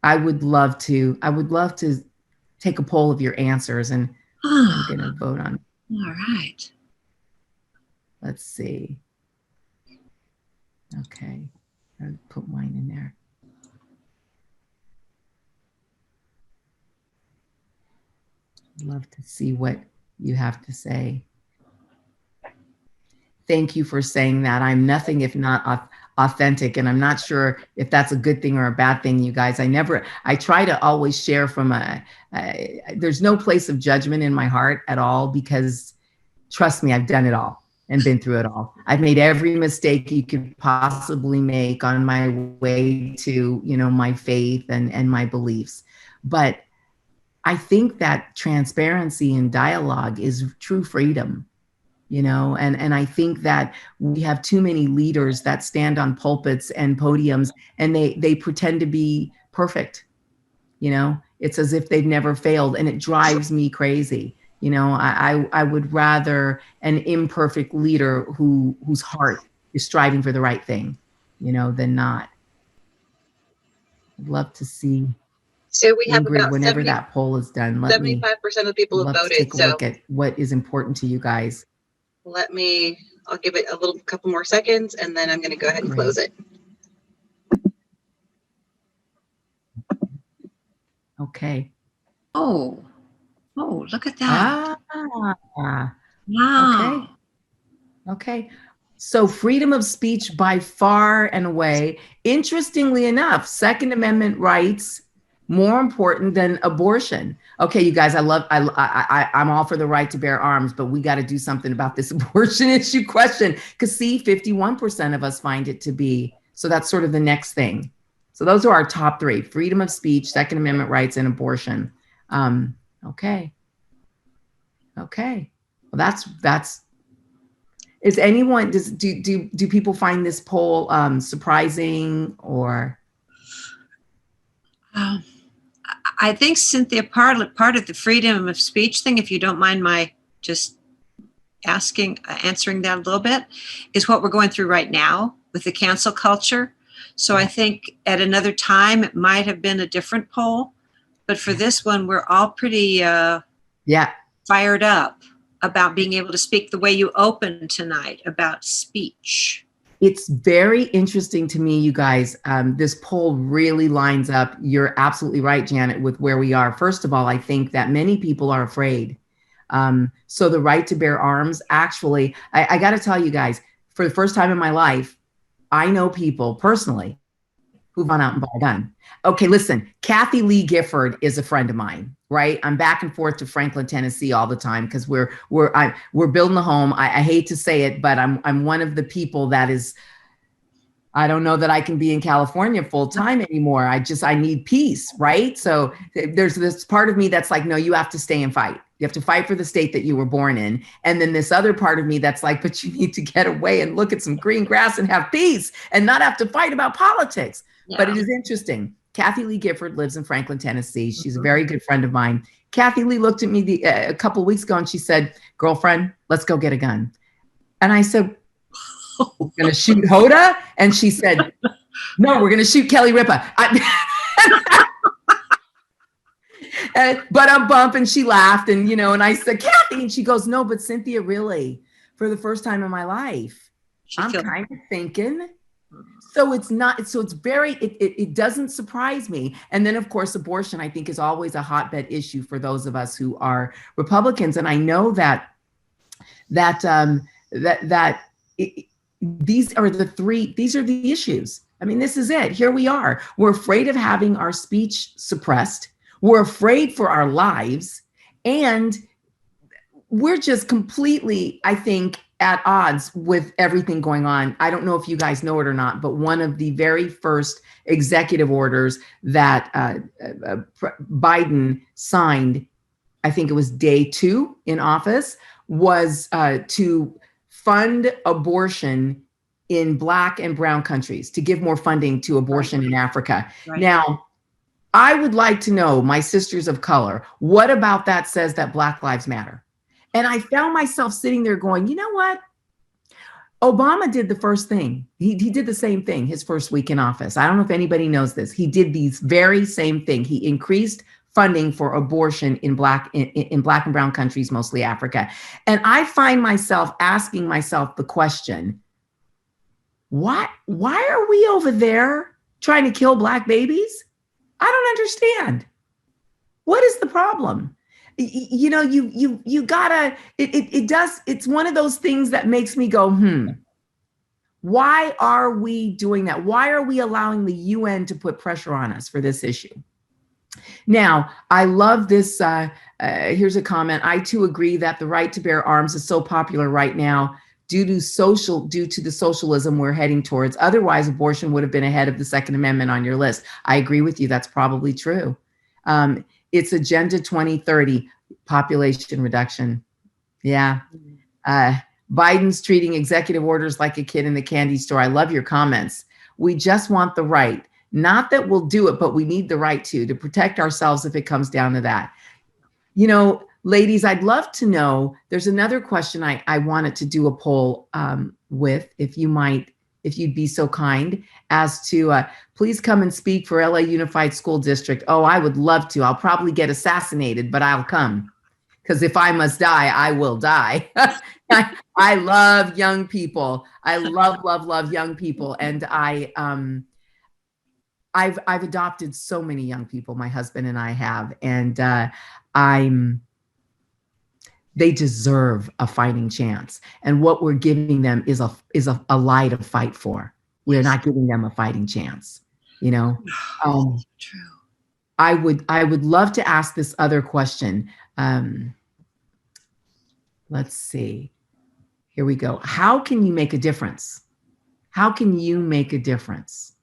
S4: I would love to take a poll of your answers, and I'm going to vote on it.
S2: All right.
S4: Let's see. Okay. I'll put mine in there. I'd love to see what you have to say. Thank you for saying that. I'm nothing if not authentic, and I'm not sure if that's a good thing or a bad thing, you guys. I try to always share from there's no place of judgment in my heart at all, because trust me, I've done it all and been through it all. I've made every mistake you could possibly make on my way to, my faith and my beliefs. But I think that transparency and dialogue is true freedom. And I think that we have too many leaders that stand on pulpits and podiums and they pretend to be perfect. It's as if they've never failed, and it drives me crazy. I would rather an imperfect leader whose heart is striving for the right thing, than not. I'd love to see.
S5: So we have
S4: Ingrid,
S5: about
S4: whenever that poll is done,
S5: 75% of the people have voted.
S4: Take a look at what is important to you guys.
S5: I'll give it a couple more seconds, and then I'm going to go ahead and close it.
S4: Okay.
S2: Oh, look at that.
S4: Wow. Okay. So freedom of speech by far and away. Interestingly enough, Second Amendment rights more important than abortion. Okay, you guys, I'm all for the right to bear arms, but we got to do something about this abortion issue question, because see, 51% of us find it to be. So that's sort of the next thing. So those are our top three: freedom of speech, Second Amendment rights, and abortion. Okay. Okay. Well, that's. Is anyone do people find this poll surprising or?
S2: I think, Cynthia, part of the freedom of speech thing, if you don't mind my just answering that a little bit, is what we're going through right now with the cancel culture. So I think at another time it might have been a different poll, but for this one, we're all pretty fired up about being able to speak the way you opened tonight about speech.
S4: It's very interesting to me, you guys. This poll really lines up. You're absolutely right, Janet, with where we are. First of all, I think that many people are afraid. So the right to bear arms, actually, I got to tell you guys, for the first time in my life, I know people personally who've gone out and bought a gun. Okay, listen, Kathy Lee Gifford is a friend of mine, right? I'm back and forth to Franklin, Tennessee all the time because we're building a home. I hate to say it, but I'm one of the people that is, I don't know that I can be in California full time anymore. I need peace, right? So there's this part of me that's like, no, you have to stay and fight. You have to fight for the state that you were born in. And then this other part of me that's like, but you need to get away and look at some green grass and have peace and not have to fight about politics. Yeah. But it is interesting. Kathy Lee Gifford lives in Franklin, Tennessee. She's a very good friend of mine. Kathy Lee looked at me a couple of weeks ago and she said, girlfriend, let's go get a gun. And I said, we're going to shoot Hoda? And she said, no, we're going to shoot Kelly Ripa. But I'm bump, and she laughed, and and I said, Kathy, and she goes, no, but Cynthia, really, for the first time in my life, I'm kind of thinking. So it's not, so it's very, it doesn't surprise me. And then of course, abortion, I think, is always a hotbed issue for those of us who are Republicans. And I know these are the issues. I mean, this is it. Here we are. We're afraid of having our speech suppressed. We're afraid for our lives. And we're just completely, I think, at odds with everything going on. I don't know if you guys know it or not, but one of the very first executive orders that Biden signed, I think it was day 2 in office, was to fund abortion in Black and brown countries, to give more funding to abortion in Africa. Right. Now, I would like to know, my sisters of color, what about that says that Black Lives Matter? And I found myself sitting there going, you know what? Obama did the first thing. He did the same thing his first week in office. I don't know if anybody knows this. He did these very same thing. He increased funding for abortion in Black and brown countries, mostly Africa. And I find myself asking myself the question, why are we over there trying to kill Black babies? I don't understand. What is the problem? You gotta, it's one of those things that makes me go, why are we doing that? Why are we allowing the UN to put pressure on us for this issue? Now, I love this. Here's a comment. I too agree that the right to bear arms is so popular right now due to the socialism we're heading towards. Otherwise, abortion would have been ahead of the Second Amendment on your list. I agree with you. That's probably true. It's Agenda 2030, population reduction. Yeah. Biden's treating executive orders like a kid in the candy store. I love your comments. We just want the right. Not that we'll do it, but we need the right to protect ourselves if it comes down to that. Ladies, I'd love to know, there's another question I wanted to do a poll with, if you'd be so kind as to please come and speak for LA Unified School District. Oh, I would love to. I'll probably get assassinated, but I'll come. Because if I must die, I will die. I love young people. I love young people. And I've adopted so many young people, my husband and I have. And they deserve a fighting chance. And what we're giving them is a lie to fight for. We're not giving them a fighting chance, True. I would love to ask this other question. Let's see. Here we go. How can you make a difference? How can you make a difference?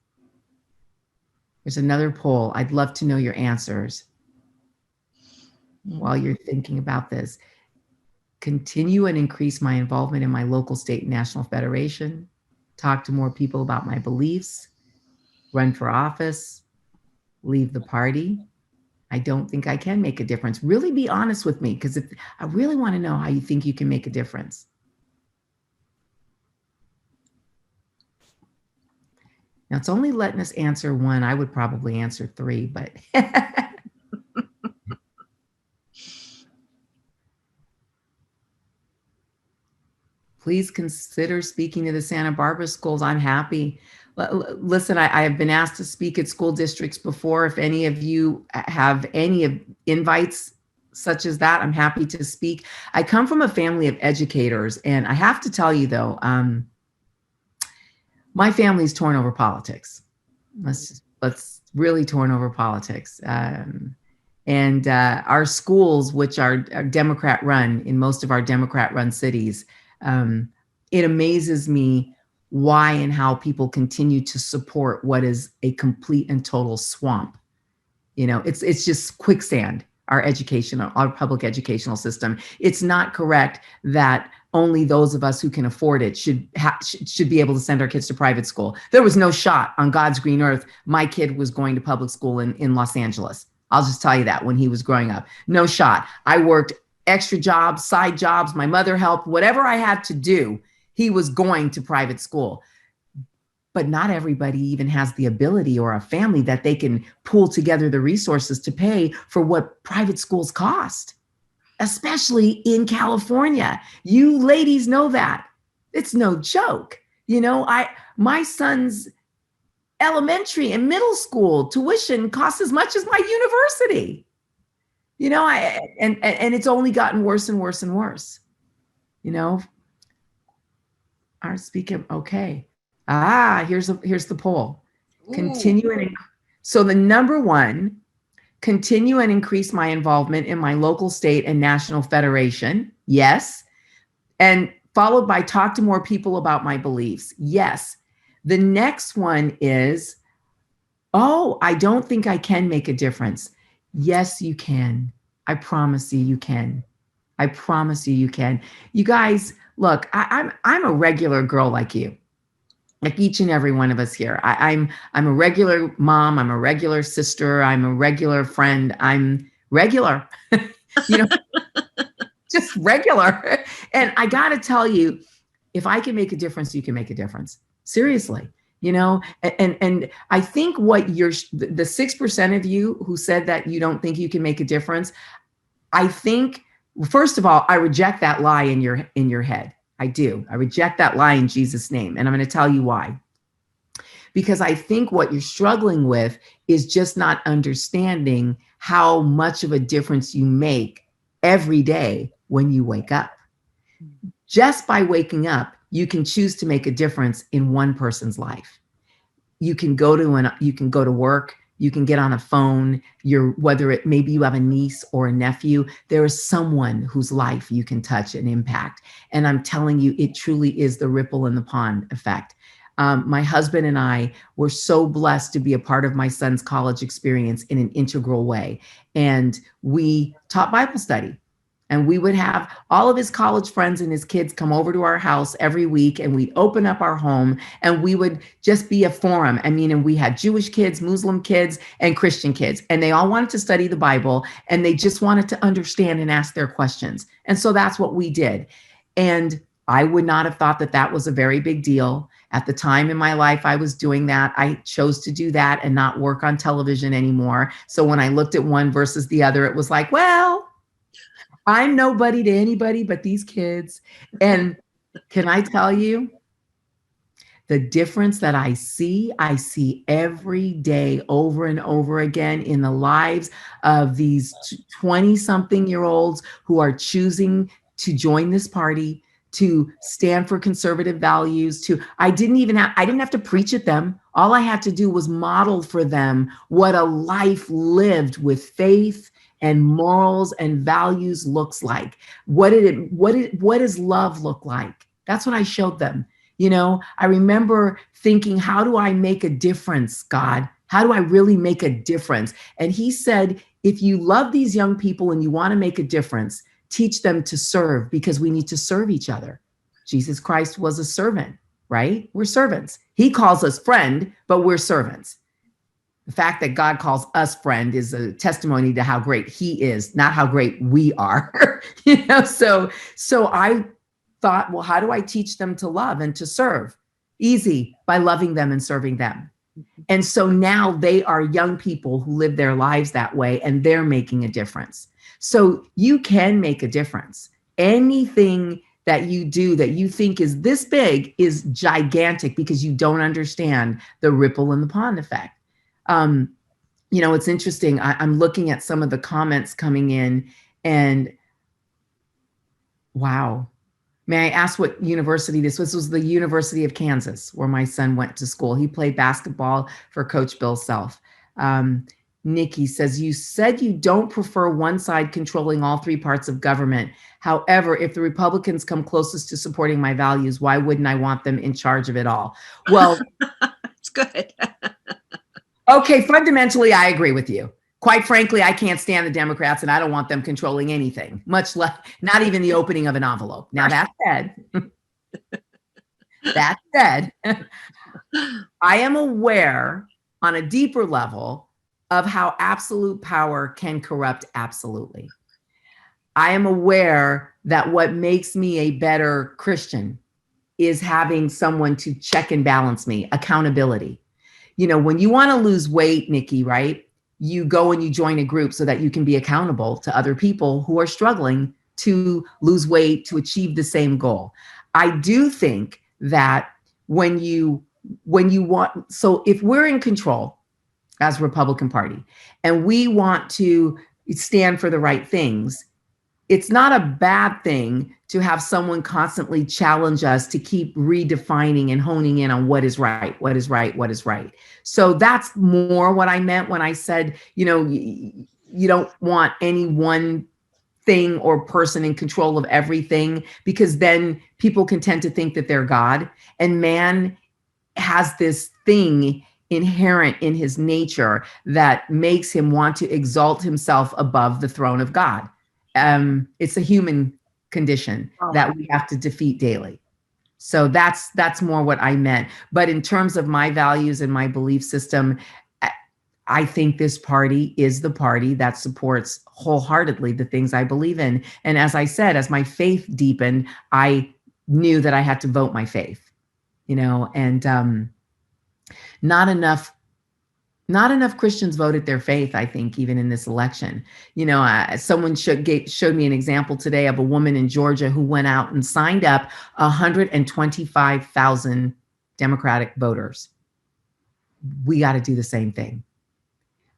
S4: There's another poll. I'd love to know your answers while you're thinking about this. Continue and increase my involvement in my local, state, and national federation. Talk to more people about my beliefs. Run for office. Leave the party. I don't think I can make a difference. Really be honest with me, because I really want to know how you think you can make a difference. Now, it's only letting us answer one. I would probably answer three, but please consider speaking to the Santa Barbara schools. I'm happy. Listen, I have been asked to speak at school districts before. If any of you have any invites such as that, I'm happy to speak. I come from a family of educators, and I have to tell you though, my family's torn over politics. Let's really torn over politics. And our schools, which are Democrat run in most of our Democrat run cities, it amazes me why and how people continue to support what is a complete and total swamp. You know, it's just quicksand, our public educational system. It's not correct that only those of us who can afford it should be able to send our kids to private school. There was no shot on God's green earth my kid was going to public school in Los Angeles. I'll just tell you that when he was growing up. No shot. I worked extra jobs, side jobs, my mother helped, whatever I had to do, he was going to private school. But not everybody even has the ability or a family that they can pull together the resources to pay for what private schools cost, especially in California. You ladies know that. It's no joke. You know, my son's elementary and middle school tuition costs as much as my university. You know, and it's only gotten worse and worse and worse. You know, our speaker, okay. Here's the poll. So the number one, continue and increase my involvement in my local, state, and national federation. Yes. And followed by talk to more people about my beliefs. Yes. The next one is, I don't think I can make a difference. Yes, you can. I promise you can. I promise you can. You guys, look, I'm a regular girl like you. Like each and every one of us here. I'm a regular mom. I'm a regular sister. I'm a regular friend. I'm regular, you know, just regular. And I got to tell you, if I can make a difference, you can make a difference. Seriously, you know, and I think what the 6% of you who said that you don't think you can make a difference, I think, first of all, I reject that lie in your head. I do. I reject that lie in Jesus' name. And I'm going to tell you why. Because I think what you're struggling with is just not understanding how much of a difference you make every day when you wake up. Just by waking up, you can choose to make a difference in one person's life. You can go to work. You can get on a phone. Maybe you have a niece or a nephew. There is someone whose life you can touch and impact. And I'm telling you, it truly is the ripple in the pond effect. My husband and I were so blessed to be a part of my son's college experience in an integral way. And we taught Bible study. And we would have all of his college friends and his kids come over to our house every week, and we'd open up our home, and we would just be a forum. I mean, and we had Jewish kids, Muslim kids, and Christian kids, and they all wanted to study the Bible, and they just wanted to understand and ask their questions. And so that's what we did. And I would not have thought that that was a very big deal. At the time in my life, I was doing that. I chose to do that and not work on television anymore. So when I looked at one versus the other, it was like, well, I'm nobody to anybody but these kids. And can I tell you, the difference that I see every day over and over again in the lives of these 20-something-year-olds who are choosing to join this party, to stand for conservative values, I didn't have to preach at them. All I had to do was model for them what a life lived with faith and morals and values looks like. What does love look like? That's what I showed them. You know, I remember thinking, how do I make a difference, God? How do I really make a difference? And he said, if you love these young people and you want to make a difference, teach them to serve, because we need to serve each other. Jesus Christ was a servant, right? We're servants. He calls us friend, but we're servants. The fact that God calls us friend is a testimony to how great he is, not how great we are. So I thought, well, how do I teach them to love and to serve? Easy, by loving them and serving them. And so now they are young people who live their lives that way, and they're making a difference. So you can make a difference. Anything that you do that you think is this big is gigantic, because you don't understand the ripple in the pond effect. It's interesting. I'm looking at some of the comments coming in, and wow. May I ask what university this was? This was the University of Kansas, where my son went to school. He played basketball for Coach Bill Self. Nikki says, you said you don't prefer one side controlling all three parts of government. However, if the Republicans come closest to supporting my values, why wouldn't I want them in charge of it all? Well,
S2: it's good.
S4: Okay, fundamentally, I agree with you. Quite frankly, I can't stand the Democrats, and I don't want them controlling anything, much less, not even the opening of an envelope. Now, that said, I am aware on a deeper level of how absolute power can corrupt absolutely. I am aware that what makes me a better Christian is having someone to check and balance me, accountability. When you want to lose weight, Nikki, right? You go and you join a group so that you can be accountable to other people who are struggling to lose weight, to achieve the same goal. I do think that when you want, so if we're in control as Republican Party and we want to stand for the right things, it's not a bad thing to have someone constantly challenge us to keep redefining and honing in on what is right, what is right, what is right. So that's more what I meant when I said, you don't want any one thing or person in control of everything, because then people can tend to think that they're God. And man has this thing inherent in his nature that makes him want to exalt himself above the throne of God. It's a human condition that we have to defeat daily. So that's more what I meant. But in terms of my values and my belief system, I think this party is the party that supports wholeheartedly the things I believe in. And as I said, as my faith deepened, I knew that I had to vote my faith, and not enough Christians voted their faith, I think, even in this election. Someone showed me an example today of a woman in Georgia who went out and signed up 125,000 Democratic voters. We got to do the same thing.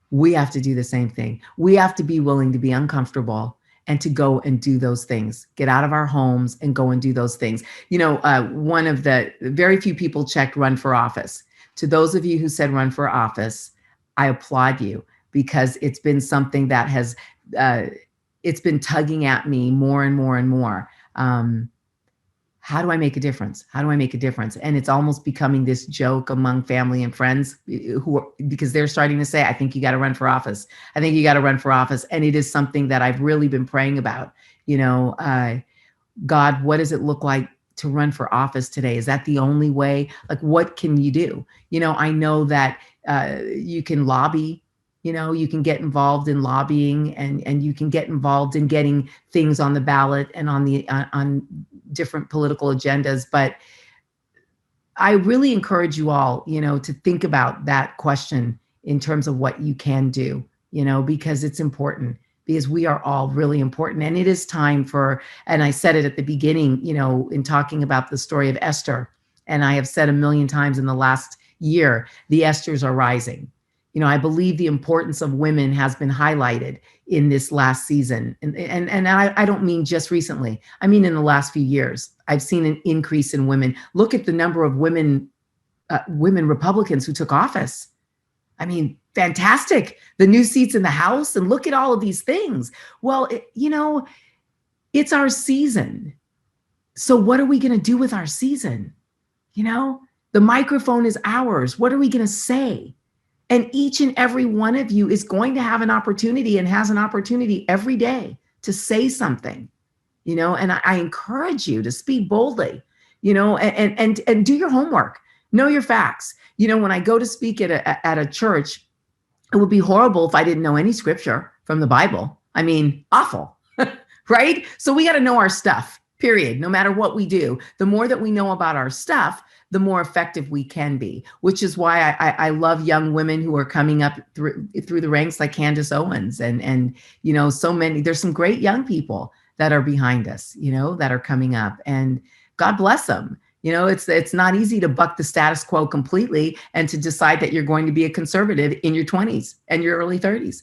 S4: We have to do the same thing. We have to be willing to be uncomfortable and to go and do those things, get out of our homes and go and do those things. One of the very few people checked run for office. To those of you who said run for office, I applaud you, because it's been something that has, it's been tugging at me more and more and more. How do I make a difference? How do I make a difference? And it's almost becoming this joke among family and friends because they're starting to say, I think you got to run for office. I think you got to run for office. And it is something that I've really been praying about. God, what does it look like to run for office today? Is that the only way? Like, what can you do? I know that you can lobby, you can get involved in lobbying, and you can get involved in getting things on the ballot and on different political agendas. But I really encourage you all, to think about that question in terms of what you can do, because it's important. Because we are all really important. And it is time for, and I said it at the beginning, in talking about the story of Esther, and I have said a million times in the last year, the Esthers are rising. I believe the importance of women has been highlighted in this last season. And I don't mean just recently. I mean, in the last few years, I've seen an increase in women. Look at the number of women Republicans who took office. I mean, fantastic. The new seats in the House, and look at all of these things. Well, it's our season. So what are we going to do with our season? The microphone is ours. What are we going to say? And each and every one of you is going to have an opportunity and has an opportunity every day to say something, and I encourage you to speak boldly, and do your homework, know your facts. When I go to speak at a church, it would be horrible if I didn't know any scripture from the Bible. I mean, awful, right? So we got to know our stuff, period. No matter what we do, the more that we know about our stuff, the more effective we can be, which is why I love young women who are coming up through the ranks like Candace Owens and so many. There's some great young people that are behind us, that are coming up, and God bless them. It's not easy to buck the status quo completely and to decide that you're going to be a conservative in your 20s and your early 30s.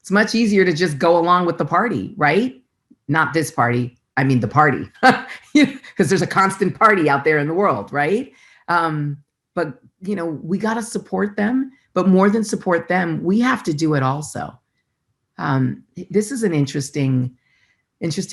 S4: It's much easier to just go along with the party, right? Not this party. I mean, the party, because there's a constant party out there in the world, right? But, we got to support them. But more than support them, we have to do it also. This is an interesting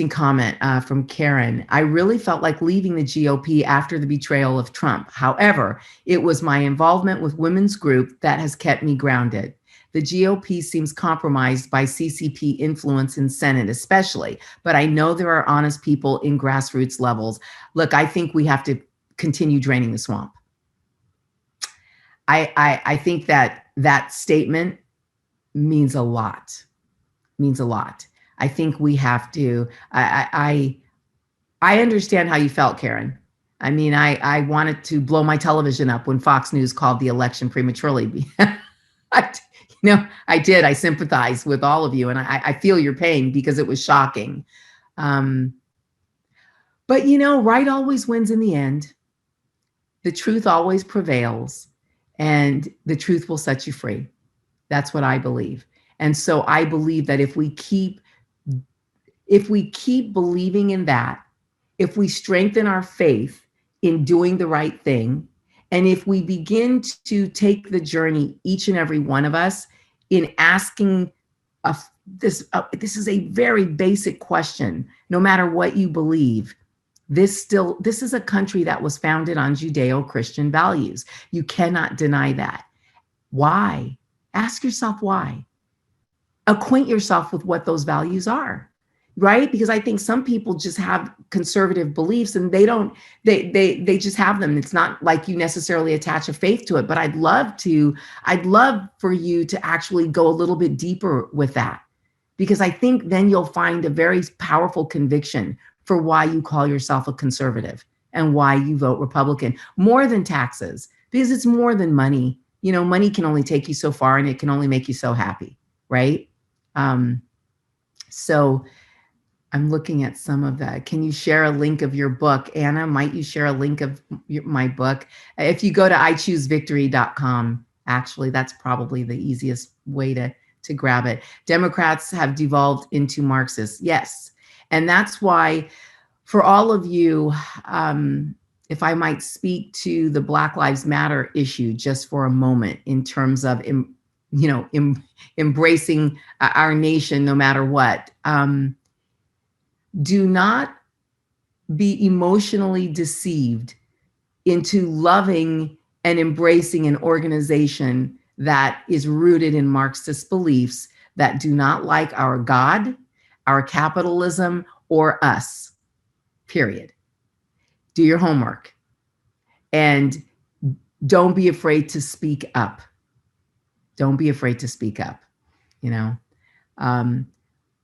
S4: comment from Karen. I really felt like leaving the GOP after the betrayal of Trump. However, it was my involvement with women's group that has kept me grounded. The GOP seems compromised by CCP influence in Senate, especially, but I know there are honest people in grassroots levels. Look, I think we have to continue draining the swamp. I think that statement means a lot. I think we have to. I understand how you felt, Karen. I mean, I wanted to blow my television up when Fox News called the election prematurely. I did. I sympathize with all of you, and I feel your pain because it was shocking. But right always wins in the end. The truth always prevails, and the truth will set you free. That's what I believe. And so I believe that if we keep believing in that, if we strengthen our faith in doing the right thing, and if we begin to take the journey, each and every one of us, in asking this is a very basic question, no matter what you believe. This is a country that was founded on Judeo-Christian values. You cannot deny that. Why? Ask yourself why. Acquaint yourself with what those values are, right? Because I think some people just have conservative beliefs and they just have them. It's not like you necessarily attach a faith to it, but I'd love for you to actually go a little bit deeper with that, because I think then you'll find a very powerful conviction for why you call yourself a conservative and why you vote Republican, more than taxes, because it's more than money. Money can only take you so far and it can only make you so happy, right? So I'm looking at some of that. Can you share a link of your book? Anna, might you share a link of my book? If you go to ichoosevictory.com, actually, that's probably the easiest way to grab it. Democrats have devolved into Marxists. Yes. And that's why for all of you, if I might speak to the Black Lives Matter issue just for a moment in terms of, embracing our nation no matter what. Do not be emotionally deceived into loving and embracing an organization that is rooted in Marxist beliefs that do not like our God, our capitalism, or us, period. Do your homework and don't be afraid to speak up. Don't be afraid to speak up.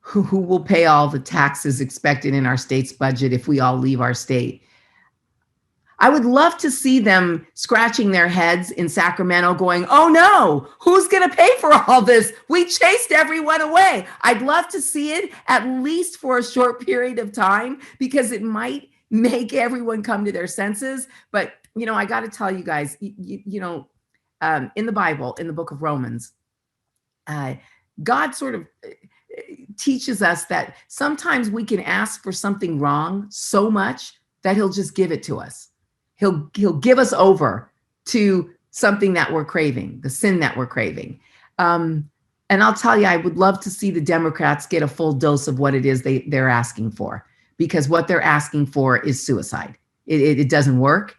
S4: Who will pay all the taxes expected in our state's budget if we all leave our state? I would love to see them scratching their heads in Sacramento going, oh no, who's going to pay for all this? We chased everyone away. I'd love to see it at least for a short period of time, because it might make everyone come to their senses. But, I got to tell you guys, in the Bible, in the book of Romans, God sort of teaches us that sometimes we can ask for something wrong so much that he'll just give it to us. He'll give us over to something that we're craving, the sin that we're craving. And I'll tell you, I would love to see the Democrats get a full dose of what it is they're asking for, because what they're asking for is suicide. It doesn't work.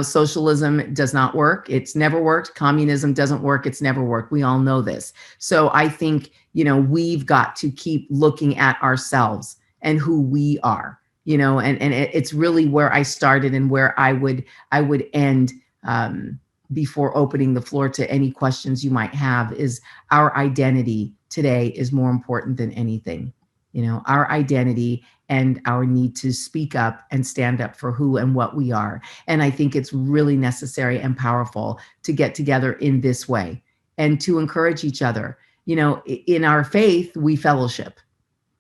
S4: Socialism does not work. It's never worked. Communism doesn't work. It's never worked. We all know this. So I think, we've got to keep looking at ourselves and who we are, and it's really where I started and where I would end, before opening the floor to any questions you might have. Is our identity today is more important than anything. Our identity and our need to speak up and stand up for who and what we are. And I think it's really necessary and powerful to get together in this way and to encourage each other. In our faith, we fellowship,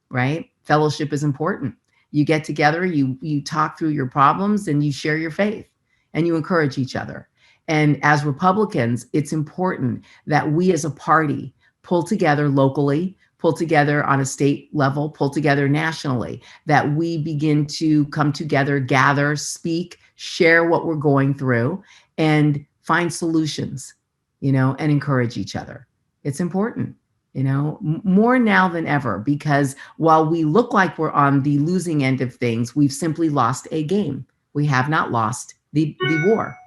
S4: right? Fellowship is important. You get together, you talk through your problems, and you share your faith, and you encourage each other. And as Republicans, it's important that we as a party pull together locally, pull together on a state level, pull together nationally, that we begin to come together, gather, speak, share what we're going through, and find solutions, and encourage each other. It's important, more now than ever, because while we look like we're on the losing end of things, we've simply lost a game. We have not lost the war,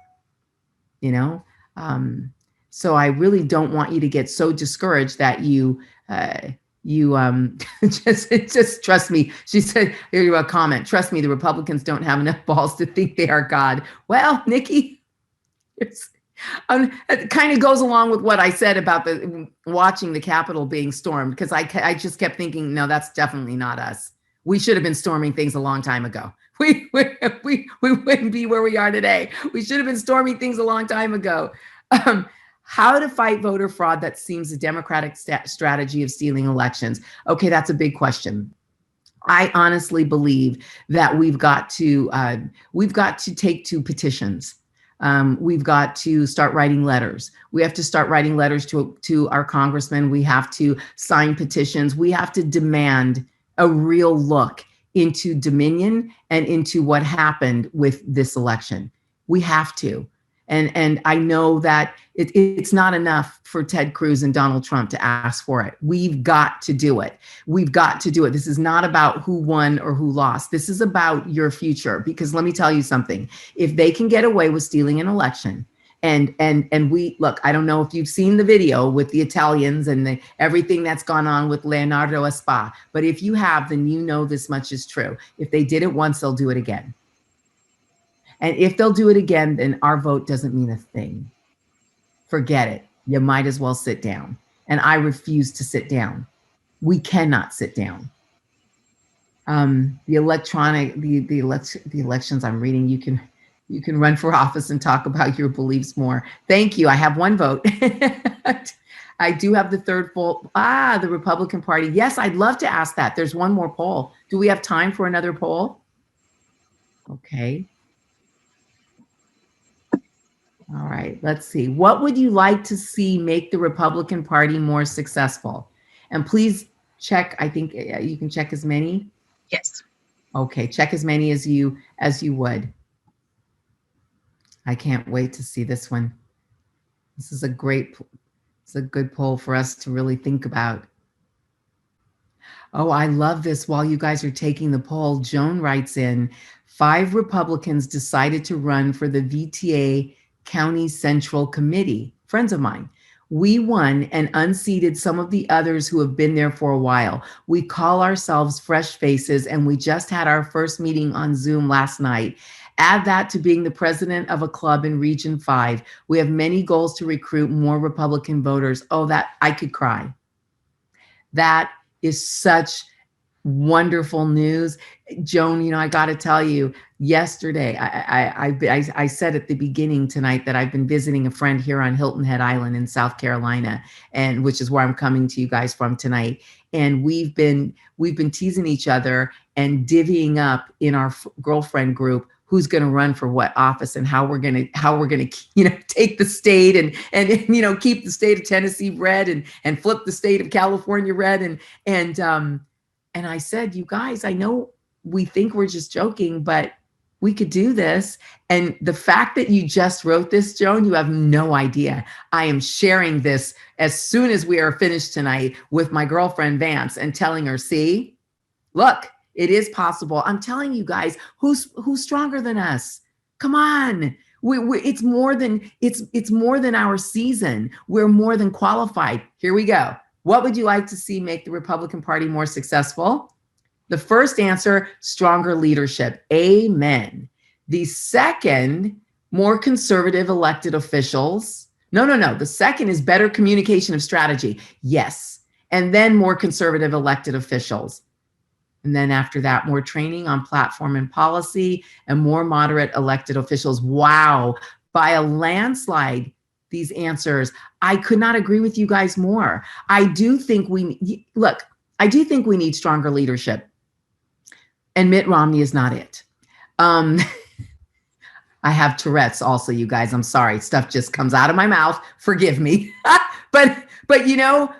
S4: So I really don't want you to get so discouraged that you just trust me. She said, here a comment, trust me, the Republicans don't have enough balls to think they are God. Well, Nikki, it kind of goes along with what I said about watching the Capitol being stormed, because I just kept thinking, no, that's definitely not us. We should have been storming things a long time ago. We wouldn't be where we are today. We should have been storming things a long time ago. How to fight voter fraud that seems a Democratic strategy of stealing elections? Okay, that's a big question. I honestly believe that we've got to take to petitions. We've got to start writing letters. We have to start writing letters to our congressmen. We have to sign petitions. We have to demand a real look into Dominion and into what happened with this election. We have to. And I know that it's not enough for Ted Cruz and Donald Trump to ask for it. We've got to do it. We've got to do it. This is not about who won or who lost. This is about your future. Because let me tell you something. If they can get away with stealing an election, and we look, I don't know if you've seen the video with the Italians and everything that's gone on with Leonardo Spa, but if you have, then you know this much is true. If they did it once, they'll do it again. And if they'll do it again, then our vote doesn't mean a thing. Forget it. You might as well sit down. And I refuse to sit down. We cannot sit down. The elections I'm reading, you can run for office and talk about your beliefs more. Thank you. I have one vote. I do have the third poll. The Republican Party. Yes, I'd love to ask that. There's one more poll. Do we have time for another poll? Okay. All right, let's see. What would you like to see make the Republican Party more successful? And please check, I think you can check as many.
S5: Yes.
S4: Okay, check as many as you would. I can't wait to see this one. This is it's a good poll for us to really think about. Oh, I love this. While you guys are taking the poll, Joan writes in, 5 Republicans decided to run for the VTA County Central Committee, friends of mine. We won and unseated some of the others who have been there for a while. We call ourselves fresh faces, and we just had our first meeting on Zoom last night. Add that to being the president of a club in Region 5. We have many goals to recruit more Republican voters. Oh, that I could cry. That is such wonderful news. Joan, I got to tell you, yesterday, I said at the beginning tonight that I've been visiting a friend here on Hilton Head Island in South Carolina, and which is where I'm coming to you guys from tonight. And we've been teasing each other and divvying up in our girlfriend group who's going to run for what office and how we're going to take the state and keep the state of Tennessee red and flip the state of California red and I said, you guys, I know we think we're just joking, but we could do this. And the fact that you just wrote this, Joan, you have no idea. I am sharing this as soon as we are finished tonight with my girlfriend Vance and telling her, see, look, it is possible. I'm telling you guys, who's stronger than us? Come on. It's more than our season. We're more than qualified. Here we go. What would you like to see make the Republican Party more successful? The first answer, stronger leadership. Amen. The second, more conservative elected officials. No. The second is better communication of strategy. Yes. And then more conservative elected officials. And then after that, more training on platform and policy and more moderate elected officials. Wow. By a landslide, these answers. I could not agree with you guys more. I do think we need stronger leadership. And Mitt Romney is not it. I have Tourette's also, you guys. I'm sorry. Stuff just comes out of my mouth. Forgive me. But you know,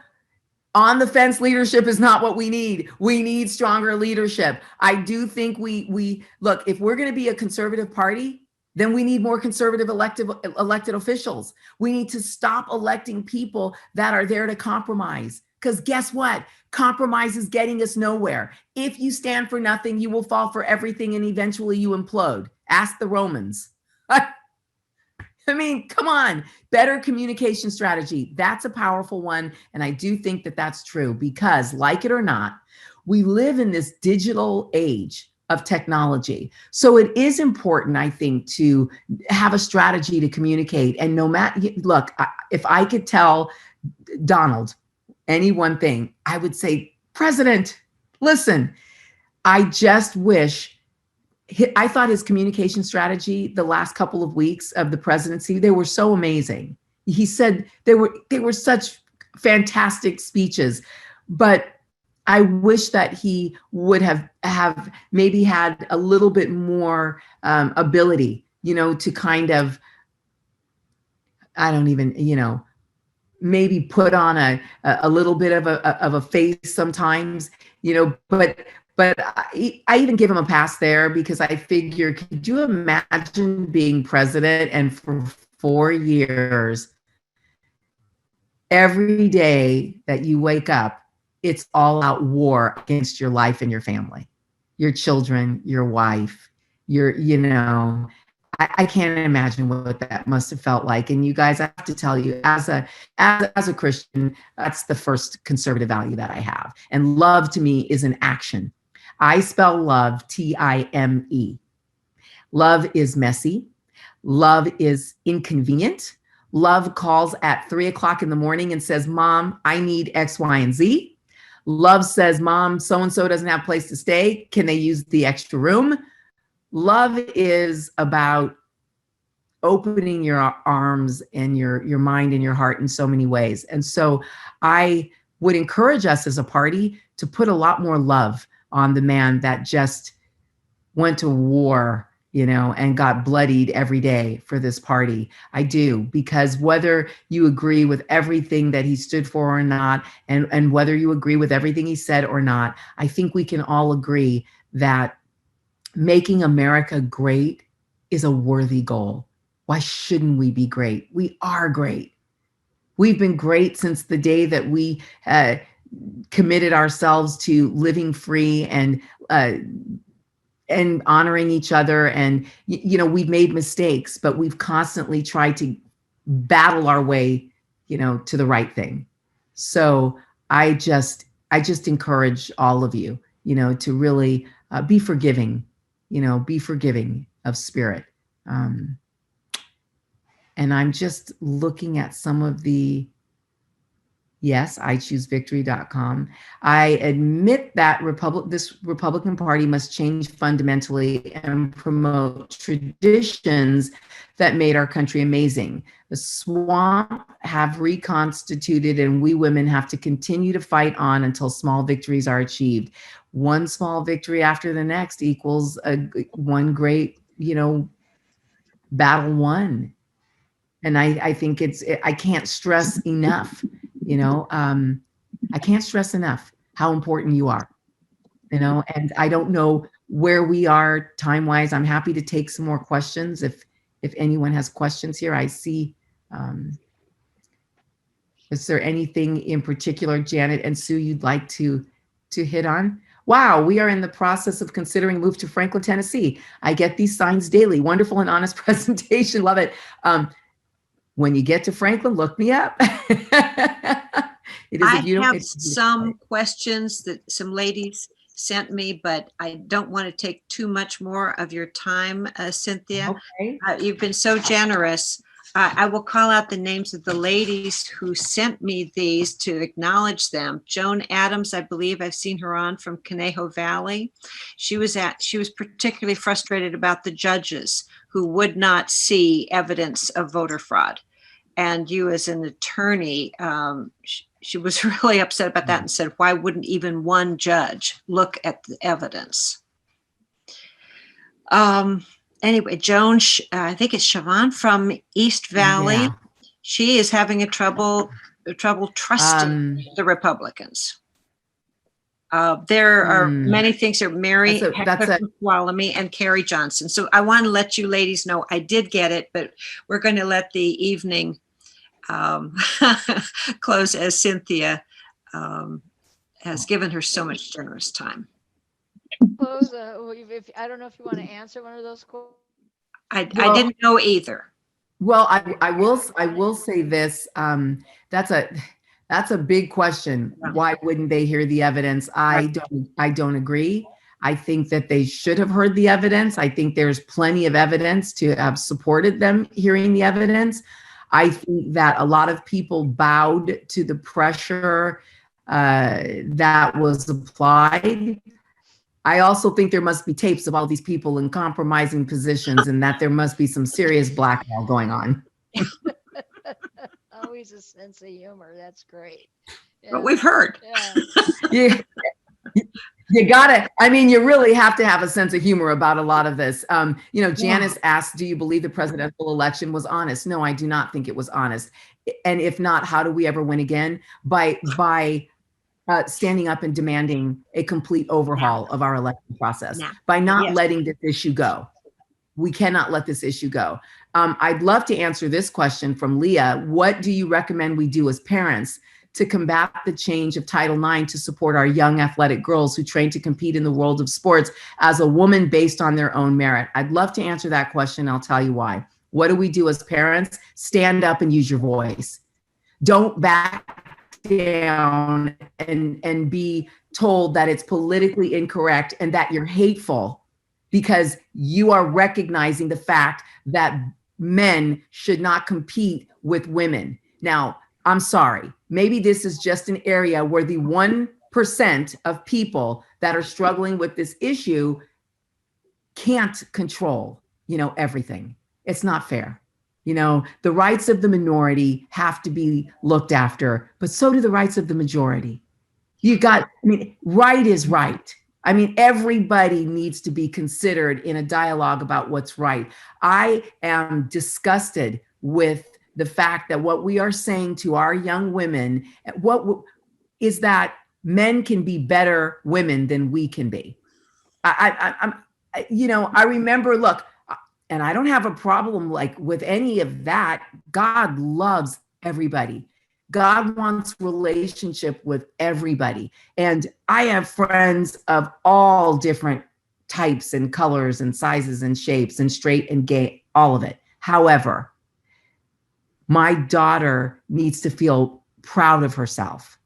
S4: on the fence leadership is not what we need. We need stronger leadership. I do think we look, if we're going to be a conservative party, then we need more conservative elected officials. We need to stop electing people that are there to compromise. Because guess what? Compromise is getting us nowhere. If you stand for nothing, you will fall for everything and eventually you implode. Ask the Romans. I mean, come on, better communication strategy. That's a powerful one. And I do think that that's true because, like it or not, we live in this digital age of technology. So it is important, I think, to have a strategy to communicate. And no matter, look, if I could tell Donald any one thing, I would say, President, listen, I just wish. I thought his communication strategy the last couple of weeks of the presidency, they were so amazing. He said they were such fantastic speeches, but I wish that he would have maybe had a little bit more ability, to kind of, I don't even, maybe put on a little bit of a face sometimes, But I even give him a pass there because I figure, could you imagine being president and for 4 years, every day that you wake up, it's all out war against your life and your family, your children, your wife, I can't imagine what that must have felt like. And you guys, I have to tell you, as a Christian, that's the first conservative value that I have. And love to me is an action. I spell love, Time. Love is messy. Love is inconvenient. Love calls at 3:00 in the morning and says, Mom, I need X, Y, and Z. Love says, Mom, so-and-so doesn't have a place to stay. Can they use the extra room? Love is about opening your arms and your mind and your heart in so many ways. And so I would encourage us as a party to put a lot more love on the man that just went to war, and got bloodied every day for this party. I do, because whether you agree with everything that he stood for or not, and whether you agree with everything he said or not, I think we can all agree that making America great is a worthy goal. Why shouldn't we be great? We are great. We've been great since the day that we committed ourselves to living free and honoring each other. And, we've made mistakes, but we've constantly tried to battle our way, to the right thing. So I just encourage all of you, to really be forgiving, be forgiving of spirit. And I'm just looking at some of the, yes, iChooseVictory.com. I admit that this Republican Party must change fundamentally and promote traditions that made our country amazing. The swamp have reconstituted, and we women have to continue to fight on until small victories are achieved. One small victory after the next equals one great, battle won. And I think I can't stress enough. I can't stress enough how important you are, and I don't know where we are time-wise. I'm happy to take some more questions if anyone has questions here. I see, is there anything in particular, Janet and Sue, you'd like to hit on? Wow, we are in the process of considering move to Franklin, Tennessee. I get these signs daily. Wonderful and honest presentation. Love it. When you get to Franklin, look me up. It is a
S2: I
S4: beautiful.
S2: have some questions that some ladies sent me, but I don't want to take too much more of your time, Cynthia.
S4: Okay.
S2: You've been so generous. I will call out the names of the ladies who sent me these to acknowledge them. Joan Adams, I believe I've seen her on from Conejo Valley. She was particularly frustrated about the judges who would not see evidence of voter fraud. And you as an attorney, she was really upset about that and said, why wouldn't even one judge look at the evidence? Anyway, Joan, I think it's Siobhan from East Valley.
S4: Yeah.
S2: She is having trouble trusting the Republicans. There are many things that Mary Tuolumne and Carrie Johnson. So I want to let you ladies know I did get it, but we're going to let the evening close as Cynthia has given her so much generous time.
S6: Close. I don't know if you want to answer one of those questions.
S2: I didn't know either.
S4: Well, I will say this. That's a big question. Why wouldn't they hear the evidence? I don't agree. I think that they should have heard the evidence. I think there's plenty of evidence to have supported them hearing the evidence. I think that a lot of people bowed to the pressure that was applied. I also think there must be tapes of all these people in compromising positions and that there must be some serious blackmail going on.
S6: Always a sense of humor. That's great. Yeah.
S2: But we've heard.
S6: Yeah.
S4: You gotta, you really have to have a sense of humor about a lot of this. Janice asked, do you believe the presidential election was honest? No, I do not think it was honest. And if not, how do we ever win again? By standing up and demanding a complete overhaul of our election process, by not letting this issue go. We cannot let this issue go. I'd love to answer this question from Leah. What do you recommend we do as parents to combat the change of Title IX to support our young athletic girls who train to compete in the world of sports as a woman based on their own merit? I'd love to answer that question. I'll tell you why. What do we do as parents? Stand up and use your voice. Don't back down and be told that it's politically incorrect and that you're hateful because you are recognizing the fact that men should not compete with women. Now, I'm sorry, maybe this is just an area where the 1% of people that are struggling with this issue can't control, everything. It's not fair. The rights of the minority have to be looked after, but so do the rights of the majority. Right is right. Everybody needs to be considered in a dialogue about what's right. I am disgusted with the fact that what we are saying to our young women, is that men can be better women than we can be. I remember, look, and I don't have a problem with any of that. God loves everybody. God wants relationship with everybody. And I have friends of all different types and colors and sizes and shapes and straight and gay, all of it. However, my daughter needs to feel proud of herself.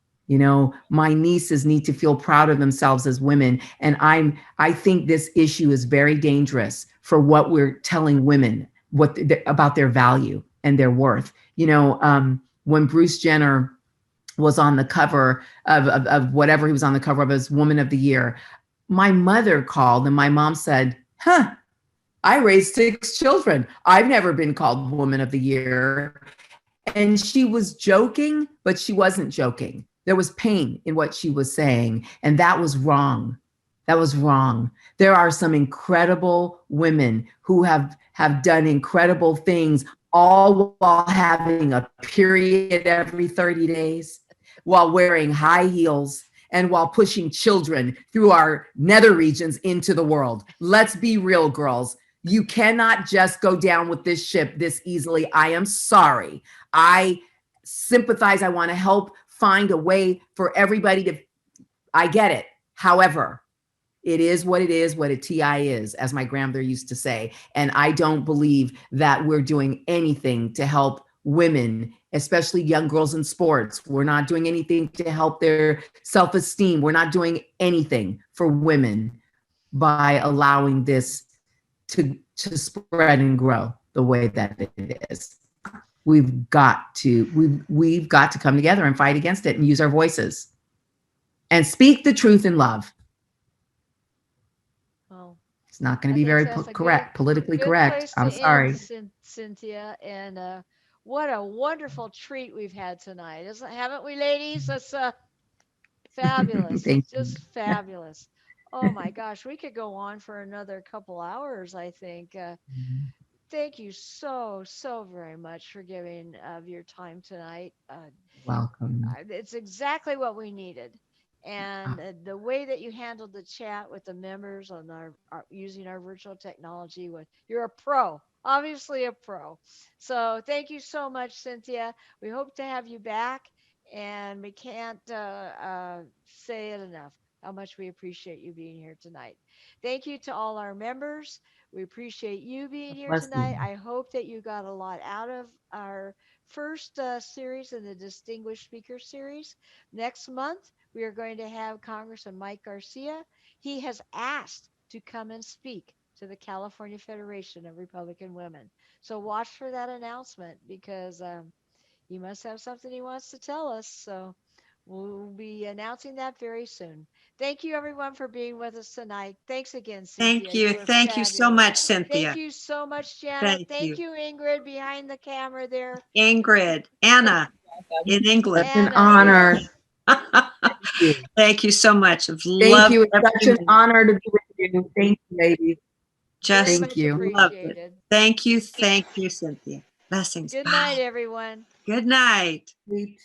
S4: My nieces need to feel proud of themselves as women. And I think this issue is very dangerous for what we're telling women about their value and their worth. When Bruce Jenner was on the cover of whatever he was on the cover of as Woman of the Year, my mother called and my mom said, I raised 6 children. I've never been called Woman of the Year. And she was joking, but she wasn't joking. There was pain in what she was saying. And that was wrong. That was wrong. There are some incredible women who have done incredible things, all while having a period every 30 days, while wearing high heels, and while pushing children through our nether regions into the world. Let's be real, girls. You cannot just go down with this ship this easily. I am sorry. I sympathize. I want to help find a way for everybody to, I get it. However, It is what it is, what a TI is, as my grandmother used to say. And I don't believe that we're doing anything to help women, especially young girls in sports. We're not doing anything to help their self-esteem. We're not doing anything for women by allowing this to spread and grow the way that it is. We've got to come together and fight against it and use our voices and speak the truth in love.
S6: Well,
S4: It's not going
S6: I
S4: to be
S6: think
S4: very
S6: that's a
S4: politically
S6: good
S4: correct.
S6: place
S4: I'm
S6: to
S4: sorry.
S6: end, Cynthia. And what a wonderful treat we've had tonight, haven't we, ladies? That's fabulous.
S4: Thank you.
S6: Just fabulous. Oh my gosh, we could go on for another couple hours, I think. Thank you so very much for giving of your time tonight.
S4: Welcome.
S6: It's exactly what we needed. And the way that you handled the chat with the members on our using our virtual technology, you're a pro, obviously a pro. So thank you so much, Cynthia. We hope to have you back, and we can't say it enough how much we appreciate you being here tonight. Thank you to all our members. We appreciate you being here
S4: Bless
S6: tonight.
S4: you.
S6: I hope that you got a lot out of our first series in the Distinguished Speaker Series. Next month, we are going to have Congressman Mike Garcia. He has asked to come and speak to the California Federation of Republican Women. So watch for that announcement, because he must have something he wants to tell us. So we'll be announcing that very soon. Thank you, everyone, for being with us tonight. Thanks again, Cynthia.
S2: Thank you.
S6: were
S2: Thank you so
S6: fabulous.
S2: much,
S6: Thank
S2: Cynthia.
S6: you so much, Janet.
S2: Thank
S6: Thank
S2: you.
S6: you, Ingrid, behind the camera there.
S2: Ingrid, Anna in England.
S4: It's an
S6: Anna,
S4: honor.
S6: yes.
S2: Thank you so much. I've
S4: Thank
S2: loved
S4: you. It's
S2: every
S4: such an
S2: minute.
S4: honor to be with you. Thank you, ladies.
S2: Just
S6: Very
S4: Thank
S6: much
S4: you.
S2: loved it.
S6: appreciated.
S2: Thank you, Cynthia. Blessings.
S6: Good
S2: Bye.
S6: night, everyone.
S2: Good night.
S4: Sweet.